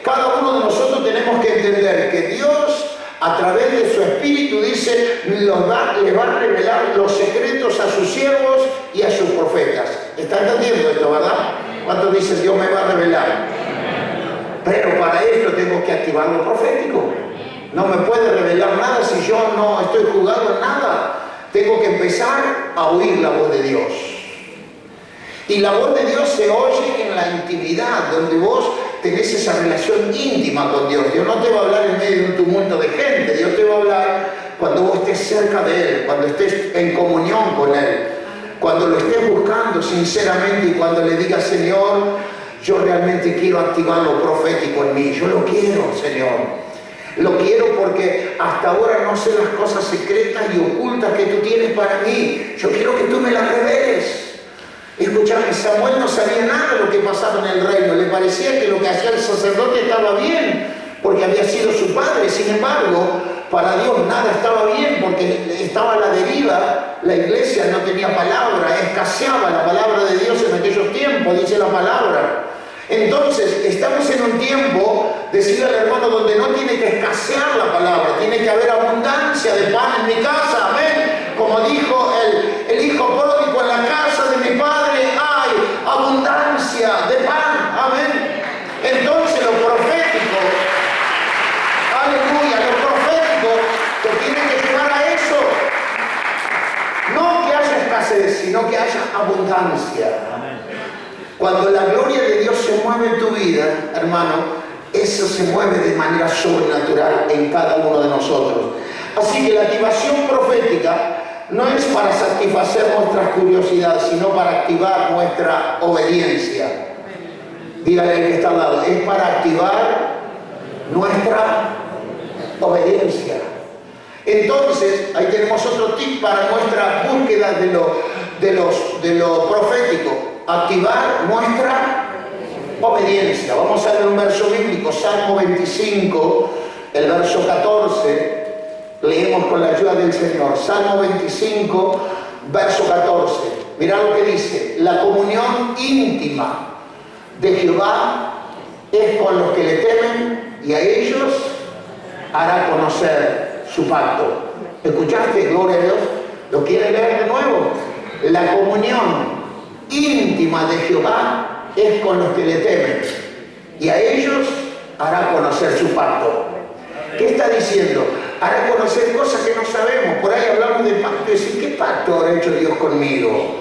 cada uno de nosotros tenemos que entender que Dios, a través de su Espíritu, dice, le va a revelar los secretos a sus siervos y a sus profetas. ¿Está entendiendo esto, verdad? ¿Cuántos dicen Dios me va a revelar? Pero para esto tengo que activar lo profético. No me puede revelar nada si yo no estoy jugando en nada. Tengo que empezar a oír la voz de Dios. Y la voz de Dios se oye en la intimidad, donde vos tenés esa relación íntima con Dios. Dios no te va a hablar en medio de un tumulto de gente. Dios te va a hablar cuando vos estés cerca de Él, cuando estés en comunión con Él, cuando lo estés buscando sinceramente y cuando le digas, Señor, yo realmente quiero activar lo profético en mí. Yo lo quiero, Señor. Lo quiero porque hasta ahora no sé las cosas secretas y ocultas que tú tienes para mí. Yo quiero que tú me las reveles. Escúchame, Samuel no sabía nada de lo que pasaba en el reino. Le parecía que lo que hacía el sacerdote estaba bien, porque había sido su padre. Sin embargo, para Dios nada estaba bien, porque estaba a la deriva. La iglesia no tenía palabra, escaseaba la palabra de Dios en aquellos tiempos, dice la palabra. Entonces, estamos en un tiempo, decía el hermano, donde no tiene que escasear la palabra, tiene que haber abundancia de pan en mi casa, amén. Como dijo el hijo pródigo, en la casa de mi padre hay abundancia de pan, amén. Entonces, lo profético, aleluya, lo profético te tiene que llevar a eso. No que haya escasez, sino que haya abundancia. Amén. Cuando la gloria de Dios se mueve en tu vida, hermano, eso se mueve de manera sobrenatural en cada uno de nosotros. Así que la activación profética no es para satisfacer nuestras curiosidades, sino para activar nuestra obediencia. Dígale al que está al lado, es para activar nuestra obediencia. Entonces, ahí tenemos otro tip para nuestra búsqueda de lo profético. Activar nuestra obediencia. Vamos a ver un verso bíblico, Salmo 25, el verso 14. Leemos con la ayuda del Señor. Salmo 25, verso 14. Mirá lo que dice: la comunión íntima de Jehová es con los que le temen, y a ellos hará conocer su pacto. ¿Escuchaste? Gloria a Dios. ¿Lo quiere leer de nuevo? La comunión íntima de Jehová es con los que le temen, y a ellos hará conocer su pacto. ¿Qué está diciendo? Hará conocer cosas que no sabemos. Por ahí hablamos de pacto y decir, ¿qué pacto habrá hecho Dios conmigo?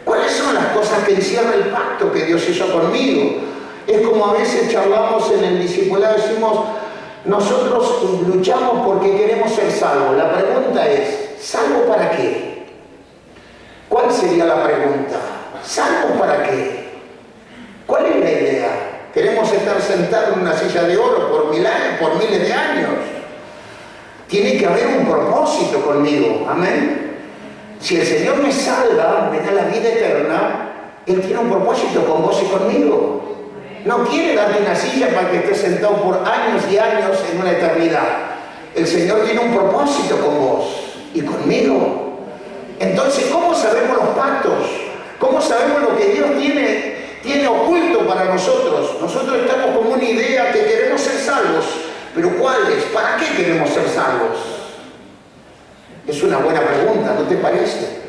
¿Cuáles son las cosas que encierra el pacto que Dios hizo conmigo? Es como a veces charlamos en el discipulado, decimos, nosotros luchamos porque queremos ser salvos. La pregunta es, ¿salvo para qué? ¿Cuál sería la pregunta? ¿Salvo para qué? ¿Cuál es la idea? ¿Queremos estar sentados en una silla de oro por miles de años? Tiene que haber un propósito conmigo, amén. Si el Señor me salva, me da la vida eterna, Él tiene un propósito con vos y conmigo. No quiere darte una silla para que estés sentado por años y años en una eternidad. El Señor tiene un propósito con vos y conmigo. Entonces, ¿cómo sabemos los pactos? ¿Cómo sabemos lo que Dios tiene oculto para nosotros? Nosotros estamos con una idea que queremos ser salvos. ¿Pero cuál es? ¿Para qué queremos ser salvos? Es una buena pregunta, ¿no te parece?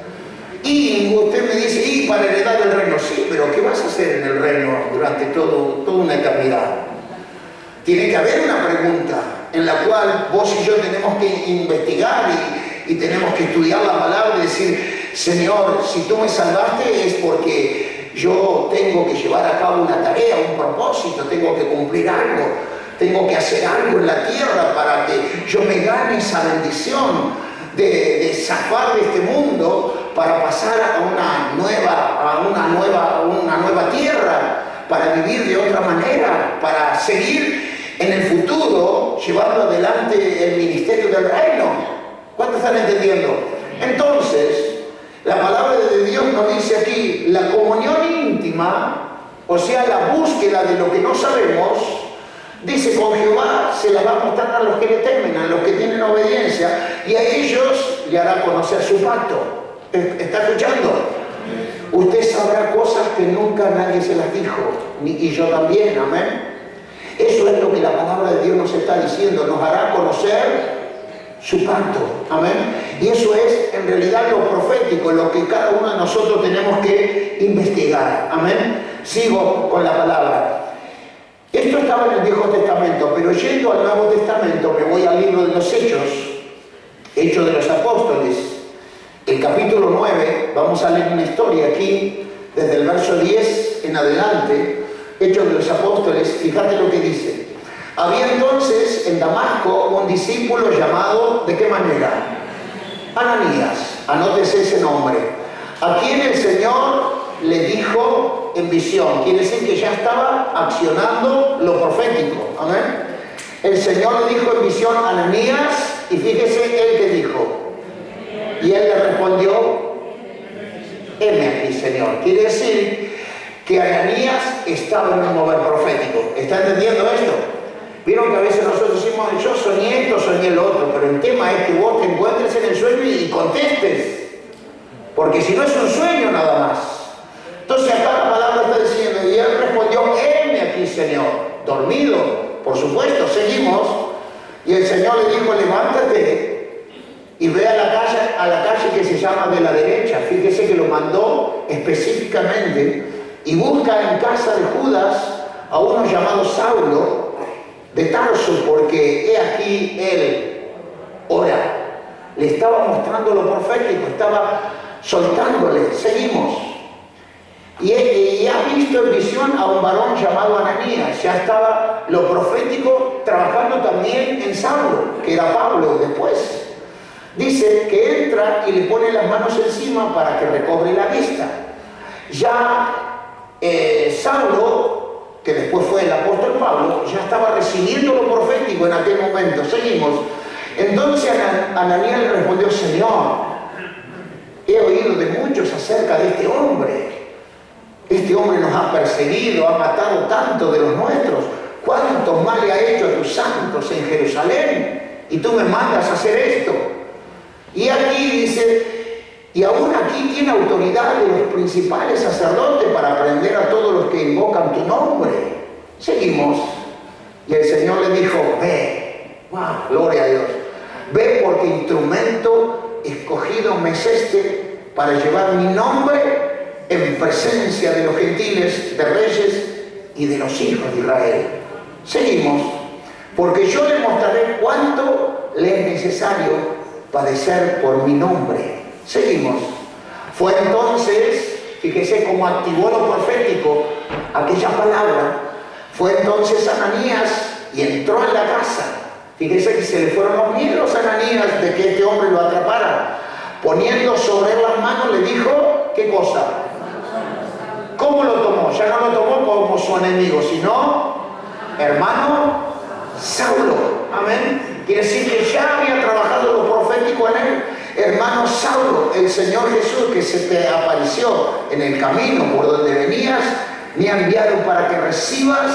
Y usted me dice, y para heredar el reino. Sí, pero ¿qué vas a hacer en el reino durante toda una eternidad? Tiene que haber una pregunta en la cual vos y yo tenemos que investigar y tenemos que estudiar la palabra y decir, Señor, si tú me salvaste es porque yo tengo que llevar a cabo una tarea, un propósito, tengo que cumplir algo, tengo que hacer algo en la tierra para que yo me gane esa bendición de zafar de este mundo para pasar a una nueva tierra, para vivir de otra manera, para seguir en el futuro llevando adelante el ministerio del reino. ¿Cuántos están entendiendo? Entonces, la palabra de Dios nos dice aquí, la comunión íntima, o sea, la búsqueda de lo que no sabemos, dice, con Jehová se la va a mostrar a los que le temen, a los que tienen obediencia, y a ellos le hará conocer su pacto. ¿Está escuchando? Usted sabrá cosas que nunca nadie se las dijo, y yo también, amén. Eso es lo que la palabra de Dios nos está diciendo, nos hará conocer su pacto, amén. Y eso es en realidad lo profético, lo que cada uno de nosotros tenemos que investigar, amén. Sigo con la palabra. Esto estaba en el Viejo Testamento, pero yendo al Nuevo Testamento, me voy al libro de los Hechos de los Apóstoles, el capítulo 9, vamos a leer una historia aquí, desde el verso 10 en adelante, Hechos de los Apóstoles, fíjate lo que dice. Había entonces en Damasco un discípulo llamado, ¿de qué manera? Ananías, anótese ese nombre, a quien el Señor le dijo en visión, quiere decir que ya estaba accionando lo profético, amén. El Señor le dijo en visión a Ananías, y fíjese él que dijo, y él le respondió, heme aquí, Señor. Quiere decir que Ananías estaba en un mover profético. ¿Está entendiendo esto? Vieron que a veces nosotros decimos, yo soñé esto, soñé el otro, pero el tema es que vos te encuentres en el sueño y contestes, porque si no es un sueño nada más. Entonces acá la palabra está diciendo, y él respondió, heme aquí, Señor. Dormido, por supuesto, seguimos. Y el Señor le dijo, levántate y ve a la calle que se llama de la derecha. Fíjese que lo mandó específicamente, y busca en casa de Judas a uno llamado Saulo de Tarso, porque he aquí él ora. Le estaba mostrando lo profético, estaba soltándole. Seguimos. Y ha visto en visión a un varón llamado Ananías. Ya estaba lo profético trabajando también en Saulo, que era Pablo después. Dice que entra y le pone las manos encima para que recobre la vista. Ya Saulo, que después fue el apóstol Pablo, ya estaba recibiendo lo profético en aquel momento. Seguimos. Entonces Ananías le respondió, Señor, he oído de muchos acerca de este hombre. Este hombre nos ha perseguido, ha matado tanto de los nuestros. ¿Cuántos mal le ha hecho a tus santos en Jerusalén? Y tú me mandas a hacer esto. Y aquí dice, Y aún aquí tiene autoridad de los principales sacerdotes para prender a todos los que invocan tu nombre. Seguimos. Y el Señor le dijo, ve. ¡Wow! Gloria a Dios. Ve, porque instrumento escogido me es este para llevar mi nombre en presencia de los gentiles, de reyes y de los hijos de Israel. Seguimos. Porque yo le mostraré cuánto le es necesario padecer por mi nombre. Seguimos. Fue entonces, fíjese cómo activó lo profético, aquella palabra. Fue entonces Ananías y entró en la casa. Fíjese que se le fueron los miedos a Ananías de que este hombre lo atrapara. Poniendo sobre él las manos le dijo, ¿qué cosa? ¿Cómo lo tomó? Ya no lo tomó como su enemigo, sino hermano Saulo. Amén. Quiere decir que ya había trabajado lo profético en él. Hermano Saulo, el Señor Jesús que se te apareció en el camino por donde venías, me ha enviado para que recibas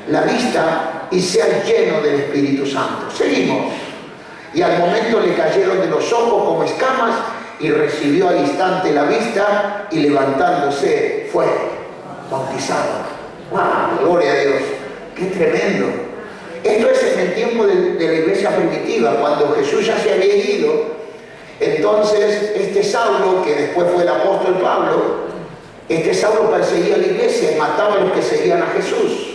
la vista y seas lleno del Espíritu Santo. Seguimos. Y al momento le cayeron de los ojos como escamas y recibió al instante la vista y levantándose fue bautizado. ¡Wow! Gloria a Dios. ¡Qué tremendo! Esto es en el tiempo de la iglesia primitiva, cuando Jesús ya se había ido. Entonces este Saulo, que después fue el apóstol Pablo, este Saulo perseguía a la iglesia y mataba a los que seguían a Jesús.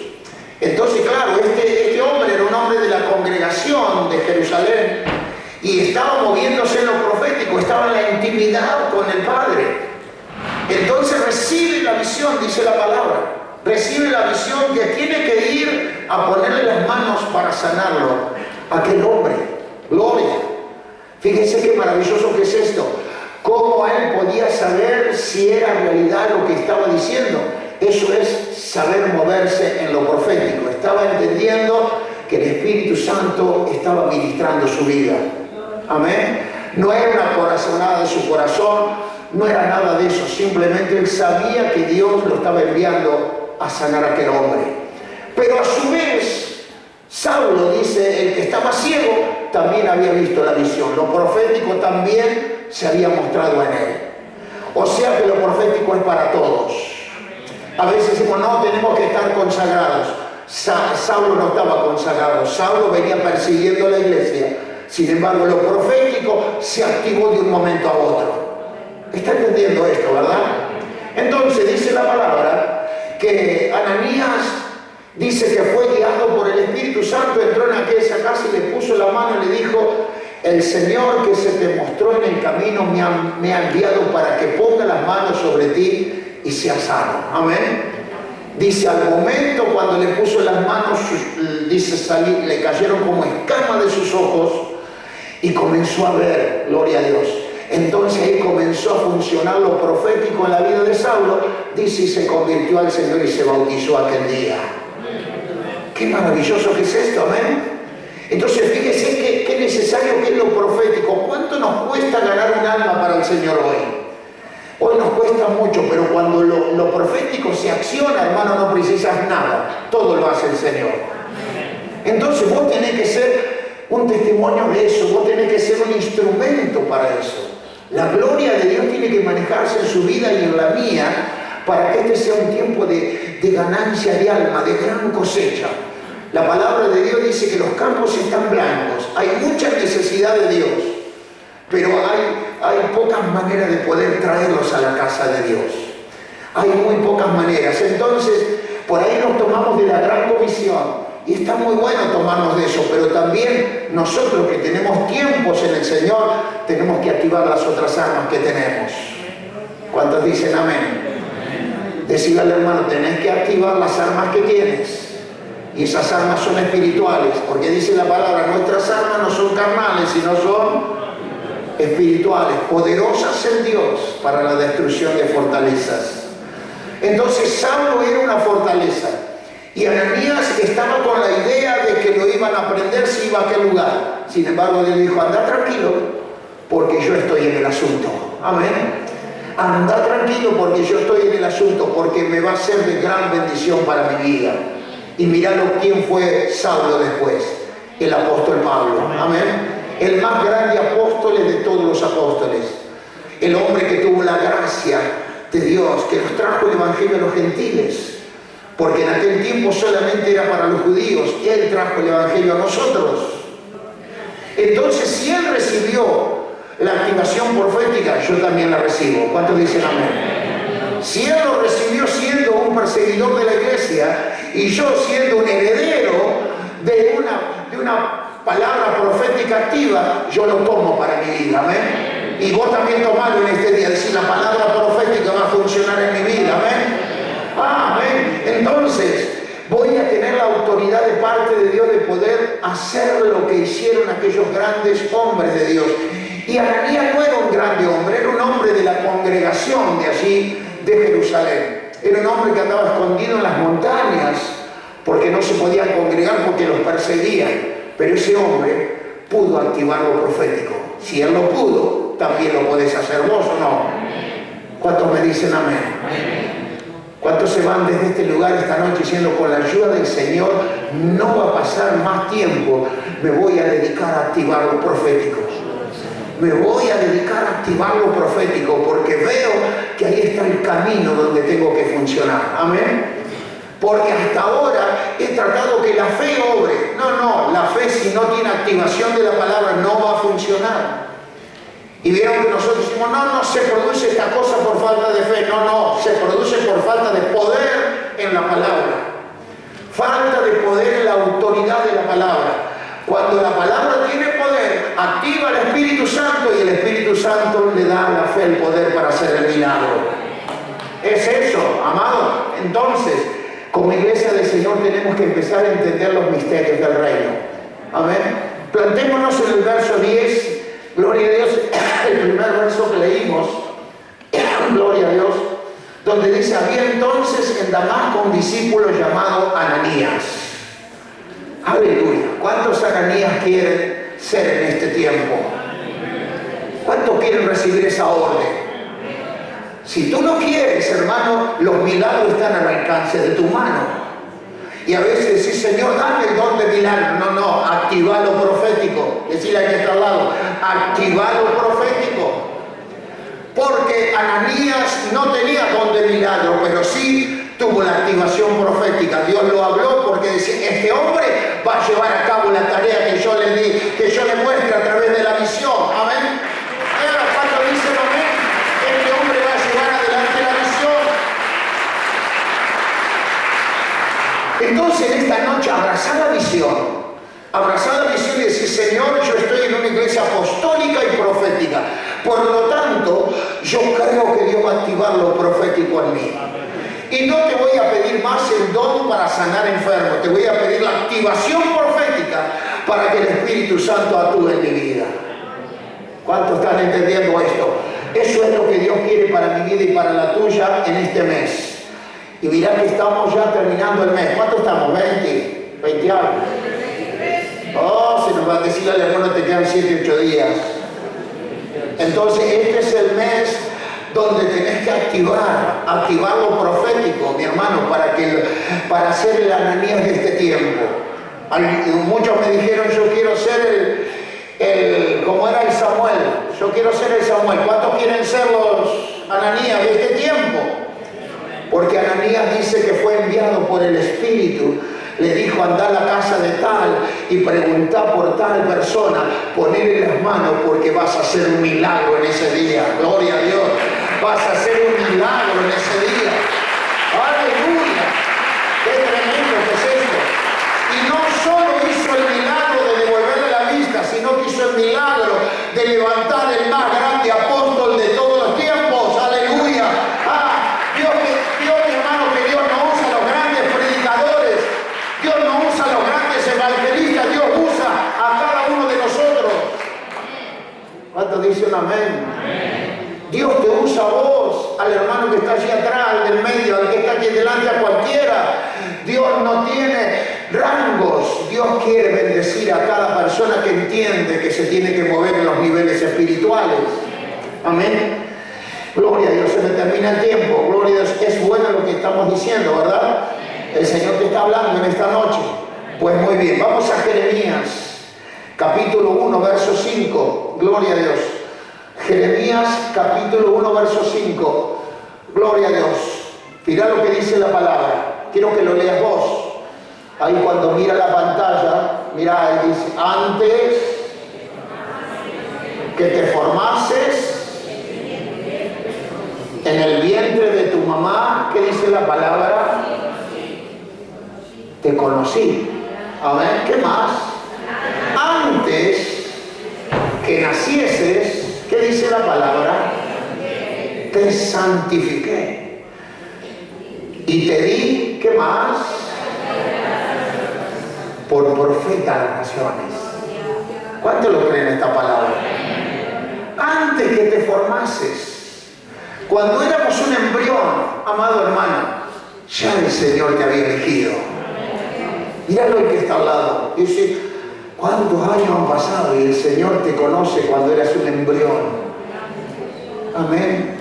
Entonces, claro, este hombre era un hombre de la congregación de Jerusalén y estaba moviéndose en lo profético, estaba en la intimidad con el Padre. Entonces recibe la visión, dice la palabra, recibe la visión que tiene que ir a ponerle las manos para sanarlo a aquel hombre. Gloria. Fíjense qué maravilloso que es esto. Cómo él podía saber si era realidad lo que estaba diciendo. Eso es saber moverse en lo profético. Estaba entendiendo que el Espíritu Santo estaba ministrando su vida. Amén. No era una corazonada de su corazón, no era nada de eso. Simplemente él sabía que Dios lo estaba enviando a sanar a aquel hombre. Pero a su vez, Saulo, dice, el que estaba ciego, también había visto la visión. Lo profético también se había mostrado en él. O sea que lo profético es para todos. A veces decimos, no, tenemos que estar consagrados. Saulo no estaba consagrado. Saulo venía persiguiendo la iglesia. Sin embargo, lo profético se activó de un momento a otro. ¿Está entendiendo esto, verdad? Entonces dice la palabra que Ananías dice que fue guiado por el Espíritu Santo, entró en aquella casa y le puso la mano y le dijo, el Señor que se te mostró en el camino me ha enviado para que ponga las manos sobre ti y seas sano. Amén. Dice, al momento cuando le puso las manos, dice, le cayeron como escamas de sus ojos y comenzó a ver, gloria a Dios. Entonces ahí comenzó a funcionar lo profético en la vida de Saulo, dice, y se convirtió al Señor y se bautizó aquel día. Qué maravilloso que es esto, amén. Entonces fíjese qué necesario que es lo profético. ¿Cuánto nos cuesta ganar un alma para el Señor hoy? Hoy nos cuesta mucho, pero cuando lo profético se acciona, hermano, no precisas nada. Todo lo hace el Señor. Entonces vos tenés que ser un testimonio de eso, vos tenés que ser un instrumento para eso. La gloria de Dios tiene que manejarse en su vida y en la mía para que este sea un tiempo de ganancia de alma, de gran cosecha. La palabra de Dios dice que los campos están blancos, hay mucha necesidad de Dios, pero hay pocas maneras de poder traerlos a la casa de Dios. Hay muy pocas maneras. Entonces, por ahí nos tomamos de la gran comisión. Y está muy bueno tomarnos de eso, pero también nosotros que tenemos tiempos en el Señor, tenemos que activar las otras armas que tenemos. ¿Cuántos dicen amén? Decirle al hermano, tenés que activar las armas que tienes. Y esas armas son espirituales, porque dice la palabra, nuestras armas no son carnales, sino son espirituales, poderosas en Dios para la destrucción de fortalezas. Entonces Saulo era una fortaleza. Y Ananías estaba con la idea de que lo iban a prender si iba a aquel lugar. Sin embargo, Dios dijo, anda tranquilo, porque yo estoy en el asunto. Amén. Anda tranquilo porque yo estoy en el asunto, porque me va a ser de gran bendición para mi vida. Y miralo quién fue Saulo después, el apóstol Pablo. Amén. El más grande apóstol de todos los apóstoles. el hombre que tuvo la gracia de Dios, que nos trajo el Evangelio a los gentiles, porque en aquel tiempo solamente era para los judíos. Él trajo el Evangelio a nosotros. Entonces, si Él recibió la activación profética, yo también la recibo. ¿Cuántos dicen amén? Si Él lo recibió siendo un perseguidor de la iglesia y yo siendo un heredero de una palabra profética activa, yo lo tomo para mi vida. Amén. Y vos también tomalo en este día, decir la palabra profética va a funcionar en mi vida. Amén. Amén. Entonces, voy a tener la autoridad de parte de Dios de poder hacer lo que hicieron aquellos grandes hombres de Dios. Y Ananías no era un grande hombre, era un hombre de la congregación de allí, de Jerusalén. Era un hombre que andaba escondido en las montañas porque no se podían congregar porque los perseguían. Pero ese hombre pudo activar lo profético. Si él lo pudo, también lo podés hacer vos, ¿o no? ¿Cuántos me dicen amén? ¿Cuántos se van desde este lugar esta noche diciendo, con la ayuda del Señor no va a pasar más tiempo, me voy a dedicar a activar lo profético? Me voy a dedicar a activar lo profético porque veo que ahí está el camino donde tengo que funcionar. Amén. Porque hasta ahora he tratado que la fe obre. No, la fe si no tiene activación de la palabra no va a funcionar. Y vieron que nosotros decimos, no se produce esta cosa por falta de fe. No, se produce por falta de poder en la palabra. Falta de poder en la autoridad de la palabra. Cuando la palabra tiene poder, activa el Espíritu Santo y el Espíritu Santo le da a la fe el poder para hacer el milagro. Es eso, amado. Entonces, como iglesia del Señor tenemos que empezar a entender los misterios del reino. Amén. Plantémonos en el verso 10. Gloria a Dios, el primer verso que leímos. Gloria a Dios. Donde dice, había entonces en Damasco un discípulo llamado Ananías. Aleluya. ¿Cuántos Ananías quieren ser en este tiempo? ¿Cuántos quieren recibir esa orden? Si tú no quieres, hermano, los milagros están al alcance de tu mano. Y a veces decís, Señor, dame el don de milagro. No, activa lo profético. Decirle a quien está al lado, activa lo profético. Porque Ananías no tenía don de milagro, pero sí tuvo la activación profética. Dios lo habló porque decía, este hombre va a llevar a cabo la tarea que yo le di, que yo le muestre a través de la visión. Amén. ¿Cuánto dicen amén? Este hombre va a llevar adelante la visión. Entonces en esta noche abrazar la visión. Abrazar la visión y decir, Señor, yo estoy en una iglesia apostólica y profética. Por lo tanto, yo creo que Dios va a activar lo profético en mí. Y no te voy a pedir más el don para sanar enfermos. Te voy a pedir la activación profética para que el Espíritu Santo actúe en mi vida. ¿Cuántos están entendiendo esto? Eso es lo que Dios quiere para mi vida y para la tuya en este mes. Y mirá que estamos ya terminando el mes. ¿Cuánto estamos? 20 algo. Oh, se nos va a decir al hermano, te quedan 7, 8 días. Entonces este es el mes donde tenés que activar lo profético, mi hermano, para hacer el Ananías de este tiempo. Muchos me dijeron, yo quiero ser como era el Samuel. Yo quiero ser el Samuel. ¿Cuántos quieren ser los Ananías de este tiempo? Porque Ananías dice que fue enviado por el Espíritu. Le dijo, anda a la casa de tal y pregunta por tal persona, ponerle las manos porque vas a hacer un milagro en ese día. Gloria a Dios. Vas a hacer un milagro en ese día. Aleluya. Qué tremendo que es esto. Y no solo hizo el milagro de devolverle la vista, sino que hizo el milagro de levantar el más grande apóstol de todos los tiempos. Aleluya. Dios, mi hermano, que Dios no usa a los grandes predicadores. Dios no usa a los grandes evangelistas. Dios usa a cada uno de nosotros. ¿Cuántos dicen amén? Dios te usa a vos, al hermano que está allí atrás, al del medio, al que está aquí delante, a cualquiera. Dios no tiene rangos. Dios quiere bendecir a cada persona que entiende que se tiene que mover en los niveles espirituales. Amén. Gloria a Dios, se me termina el tiempo. Gloria a Dios, es bueno lo que estamos diciendo, ¿verdad? El Señor te está hablando en esta noche. Pues muy bien, vamos a Jeremías, capítulo 1, verso 5. Gloria a Dios. Jeremías capítulo 1, verso 5. Gloria a Dios. Mirá lo que dice la palabra. Quiero que lo leas vos. Ahí cuando mira la pantalla, mira, ahí dice, antes que te formases en el vientre de tu mamá, ¿qué dice la palabra? Te conocí. Amén. ¿Qué más? Antes que nacieses, ¿qué dice la palabra? Te santifiqué. Y te di, ¿qué más? Por profeta a las naciones. ¿Cuánto lo creen esta palabra? Antes que te formases, cuando éramos un embrión, amado hermano, ya el Señor te había elegido. Míralo el que está al lado. Dice, ¿cuántos años han pasado? Y el Señor te conoce cuando eras un embrión. Amén.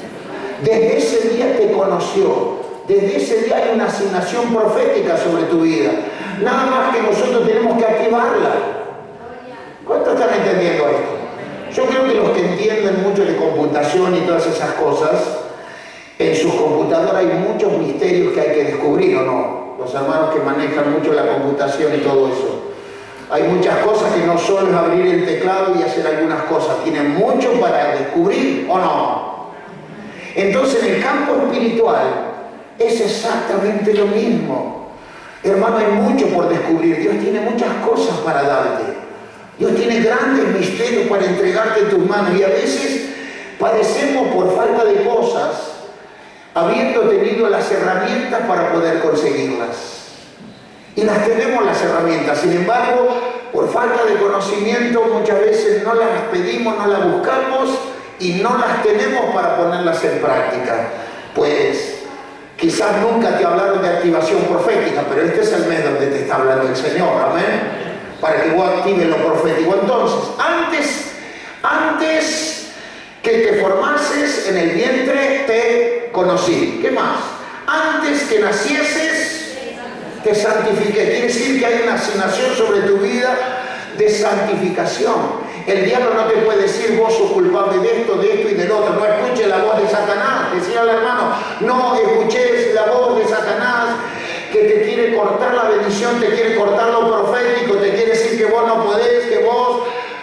Desde ese día te conoció. Desde ese día hay una asignación profética sobre tu vida. Nada más que nosotros tenemos que activarla. ¿Cuántos están entendiendo esto? Yo creo que los que entienden mucho de computación y todas esas cosas, en sus computadoras hay muchos misterios que hay que descubrir, ¿o no? Los hermanos que manejan mucho la computación y todo eso. Hay muchas cosas que no solo es abrir el teclado y hacer algunas cosas. Tienen mucho para descubrir, ¿o no? Entonces en el campo espiritual es exactamente lo mismo. Hermano, hay mucho por descubrir. Dios tiene muchas cosas para darte. Dios tiene grandes misterios para entregarte en tus manos. Y a veces padecemos por falta de cosas, habiendo tenido las herramientas para poder conseguirlas. Y las tenemos las herramientas. Sin embargo, por falta de conocimiento, muchas veces no las pedimos, no las buscamos y no las tenemos para ponerlas en práctica. Pues quizás nunca te hablaron de activación profética, pero este es el mes donde te está hablando el Señor, amén, para que vos actives lo profético. Entonces, antes que te formases en el vientre te conocí. ¿Qué más? Antes que nacieses te santifiqué. Quiere decir que hay una asignación sobre tu vida de santificación. El diablo no te puede decir vos sos culpable de esto y del otro. No escuches la voz de Satanás. Decía al hermano, no escuches la voz de Satanás que te quiere cortar la bendición, te quiere cortar lo profético, te quiere decir que vos no podés, que vos...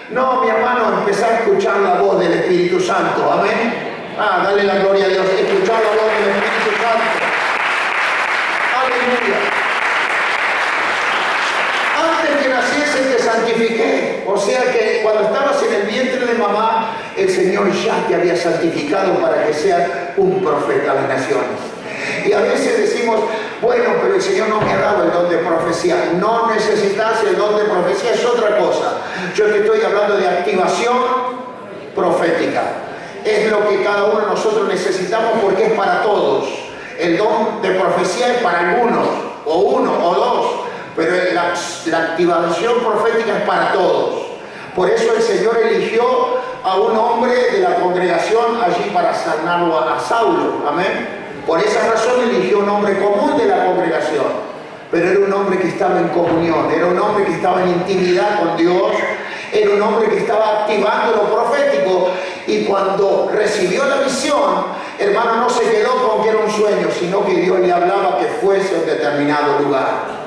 No, mi hermano, empezá a escuchar la voz del Espíritu Santo. Amén. Dale la gloria a Dios. Escuchar la voz del Espíritu Santo. Aleluya. Antes que naciese te santifiqué. O sea que cuando estabas en el vientre de mamá, el Señor ya te había santificado para que seas un profeta a las naciones. Y a veces decimos, bueno, pero el Señor no me ha dado el don de profecía. No necesitas el don de profecía, es otra cosa. Yo te estoy hablando de activación profética. Es lo que cada uno de nosotros necesitamos porque es para todos. El don de profecía es para algunos, o uno, o dos. Pero la activación profética es para todos. Por eso el Señor eligió a un hombre de la congregación allí para sanarlo a Saulo. Amén. Por esa razón eligió un hombre común de la congregación. Pero era un hombre que estaba en comunión, era un hombre que estaba en intimidad con Dios, era un hombre que estaba activando lo profético. Y cuando recibió la visión, hermano, no se quedó con que era un sueño, sino que Dios le hablaba que fuese a un determinado lugar.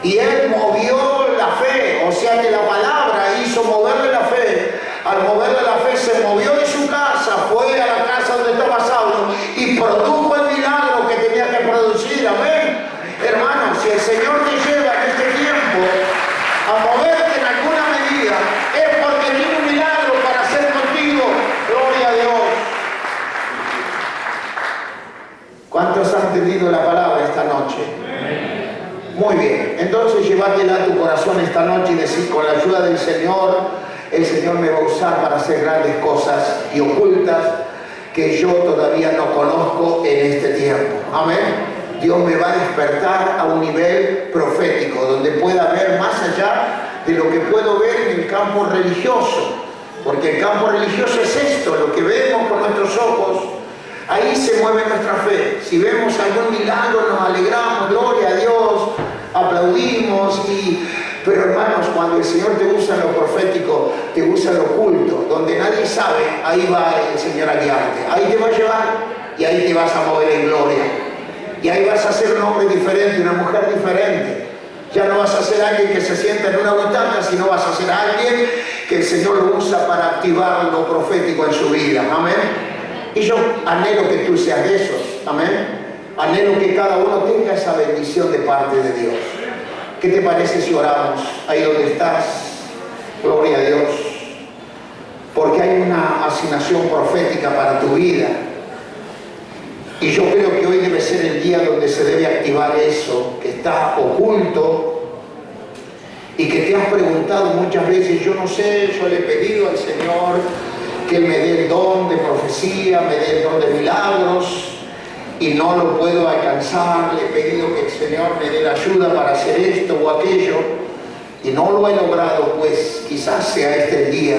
Y él movió la fe, o sea que la palabra hizo moverle la fe. Al moverle la fe se movió de su casa, fue a la casa donde estaba Saulo y produjo el milagro que tenía que producir. Amén. Hermano, si el Señor te lleva en este tiempo a moverte en alguna medida, es porque tiene un milagro para hacer contigo. Gloria a Dios. ¿Cuántos han entendido la palabra esta noche? Muy bien, entonces llévatela a tu corazón esta noche y decir, con la ayuda del Señor, el Señor me va a usar para hacer grandes cosas y ocultas que yo todavía no conozco en este tiempo. Amén. Dios me va a despertar a un nivel profético, donde pueda ver más allá de lo que puedo ver en el campo religioso. Porque el campo religioso es esto, lo que vemos con nuestros ojos. Ahí se mueve nuestra fe. Si vemos algún milagro nos alegramos, gloria a Dios, aplaudimos y Pero hermanos, cuando el Señor te usa en lo profético, te usa en lo oculto, donde nadie sabe, ahí va el Señor a guiarte. Ahí te va a llevar y ahí te vas a mover en gloria. Y ahí vas a ser un hombre diferente, una mujer diferente. Ya no vas a ser alguien que se sienta en una butaca, sino vas a ser alguien que el Señor lo usa para activar lo profético en su vida. Amén. Y yo anhelo que tú seas de esos. Amén. Anhelo que cada uno tenga esa bendición de parte de Dios. ¿Qué te parece si oramos ahí donde estás? Gloria a Dios. Porque hay una asignación profética para tu vida. Y yo creo que hoy debe ser el día donde se debe activar eso que está oculto y que te has preguntado muchas veces. Yo no sé, yo le he pedido al Señor que Él me dé el don de profecía, me dé el don de milagros y no lo puedo alcanzar. Le he pedido que el Señor me dé la ayuda para hacer esto o aquello y no lo he logrado. Pues quizás sea este el día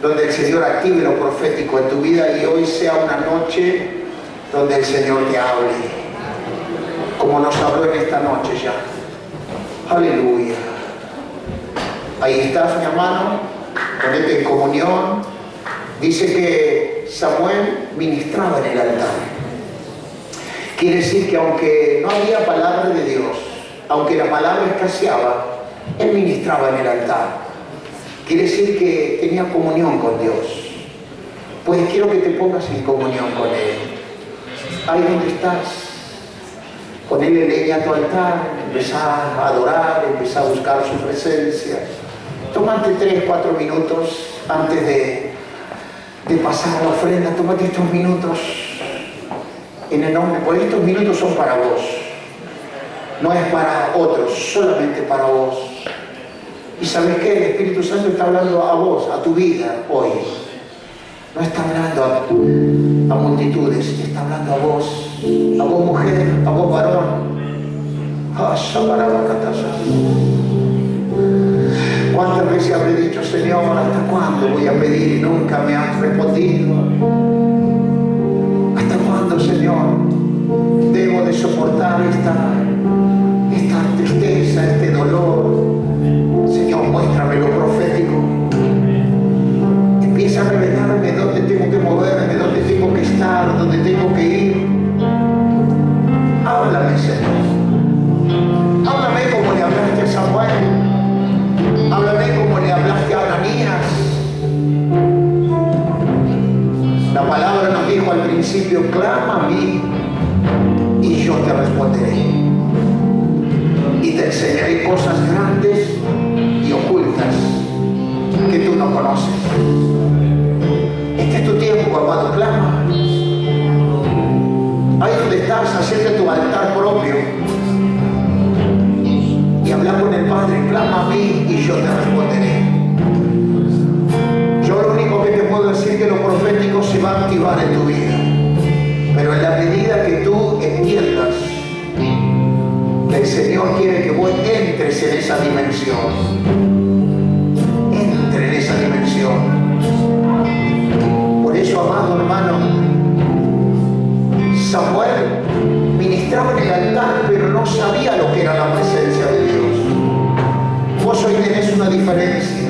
donde el Señor active lo profético en tu vida y hoy sea una noche donde el Señor te hable, como nos habló en esta noche ya. Aleluya. Ahí estás, mi hermano, ponete en comunión. Dice que Samuel ministraba en el altar. Quiere decir que aunque no había palabra de Dios, aunque la palabra escaseaba, él ministraba en el altar. Quiere decir que tenía comunión con Dios. Pues quiero que te pongas en comunión con Él. Ahí donde estás, ponerle leña a tu altar, empezar a adorar, empezar a buscar su presencia. Tómate 3-4 minutos antes de pasar la ofrenda. Tómate estos minutos en el nombre, porque estos minutos son para vos. No es para otros, solamente para vos. ¿Y sabes qué? El Espíritu Santo está hablando a vos, a tu vida hoy. No está hablando a multitudes, está hablando a vos mujer, a vos varón. ¿Cuántas veces habré dicho, Señor, hasta cuándo voy a pedir y nunca me has respondido? ¿Hasta cuándo, Señor, debo de soportar esta tristeza, este dolor? Señor, muéstrame lo profético. Empieza a revelarme dónde tengo que moverme, dónde tengo que estar, dónde tengo que ir. Háblame, Señor. Háblame como le hablaste a Samuel. Háblame como le hablaste a Ananías. La palabra nos dijo al principio, clama a mí y yo te responderé. Y te enseñaré cosas grandes y ocultas que tú no conoces. Este es tu tiempo, amado, clama. Ahí donde estás, hacerte tu altar propio y habla con el Padre, clama a mí y yo te responderé. Yo lo único que te puedo decir es que lo profético se va a activar en tu vida, pero en la medida que tú entiendas que el Señor quiere que vos entres en esa dimensión, entre en esa dimensión. Por eso, amado hermano, Samuel ministraba en el altar, pero no sabía lo que era la presencia de Dios. Vos hoy tenés una diferencia.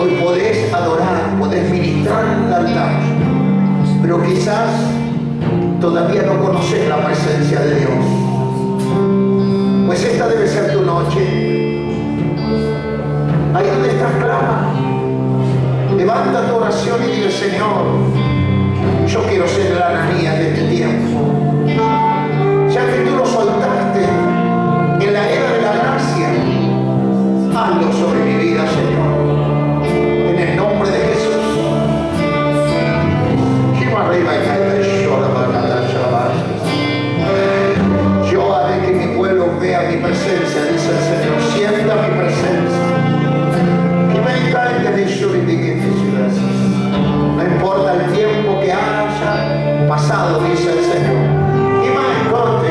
Hoy podés adorar, podés ministrar en el altar, pero quizás todavía no conocés la presencia de Dios. Pues esta debe ser tu noche. Ahí donde estás, clama. Levanta tu oración y dile, Señor, yo quiero ser la Ananías de este tiempo. Ya que tú lo soltaste en la era de la gracia, hazlo sobre mi vida, Señor. En el nombre de Jesús. Yo haré que mi pueblo vea mi presencia, dice el Señor. Sienta mi presencia. Que me encanta de eso y de que no importa el tiempo que haya pasado, dice el Señor. Y más corte,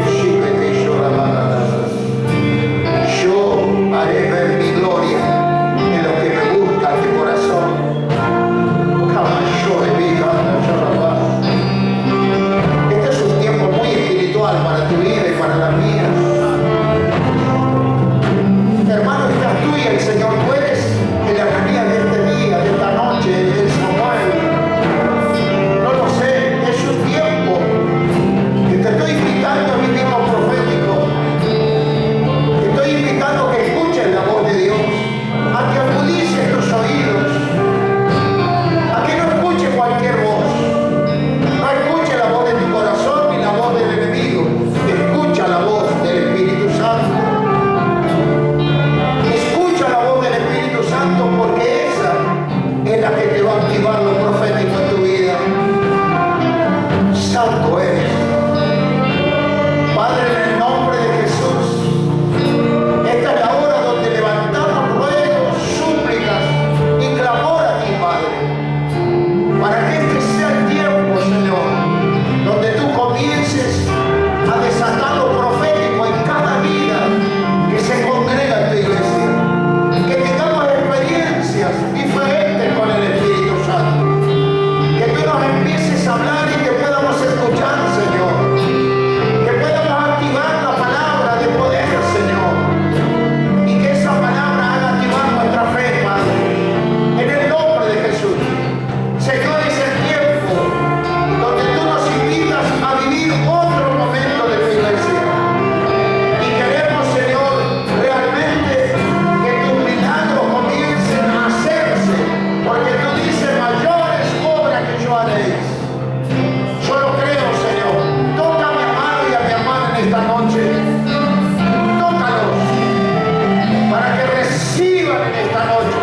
en esta noche.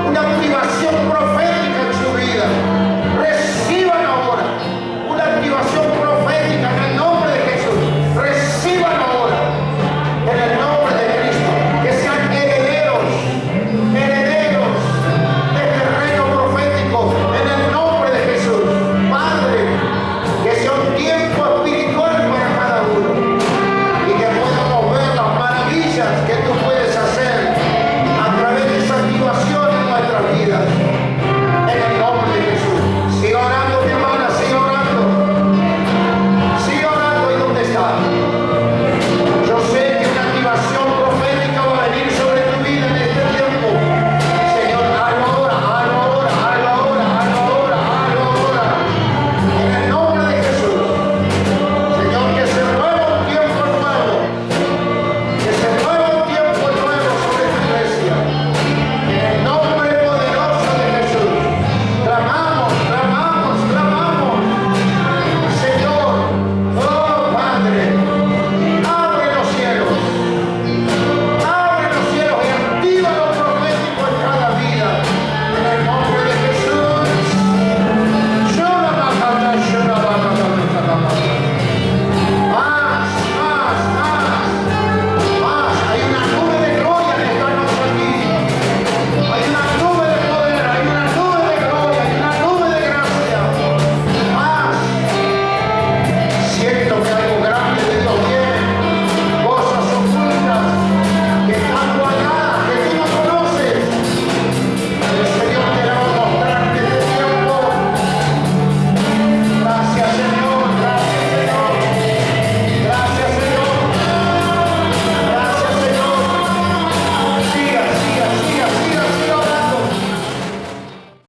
Una activación profética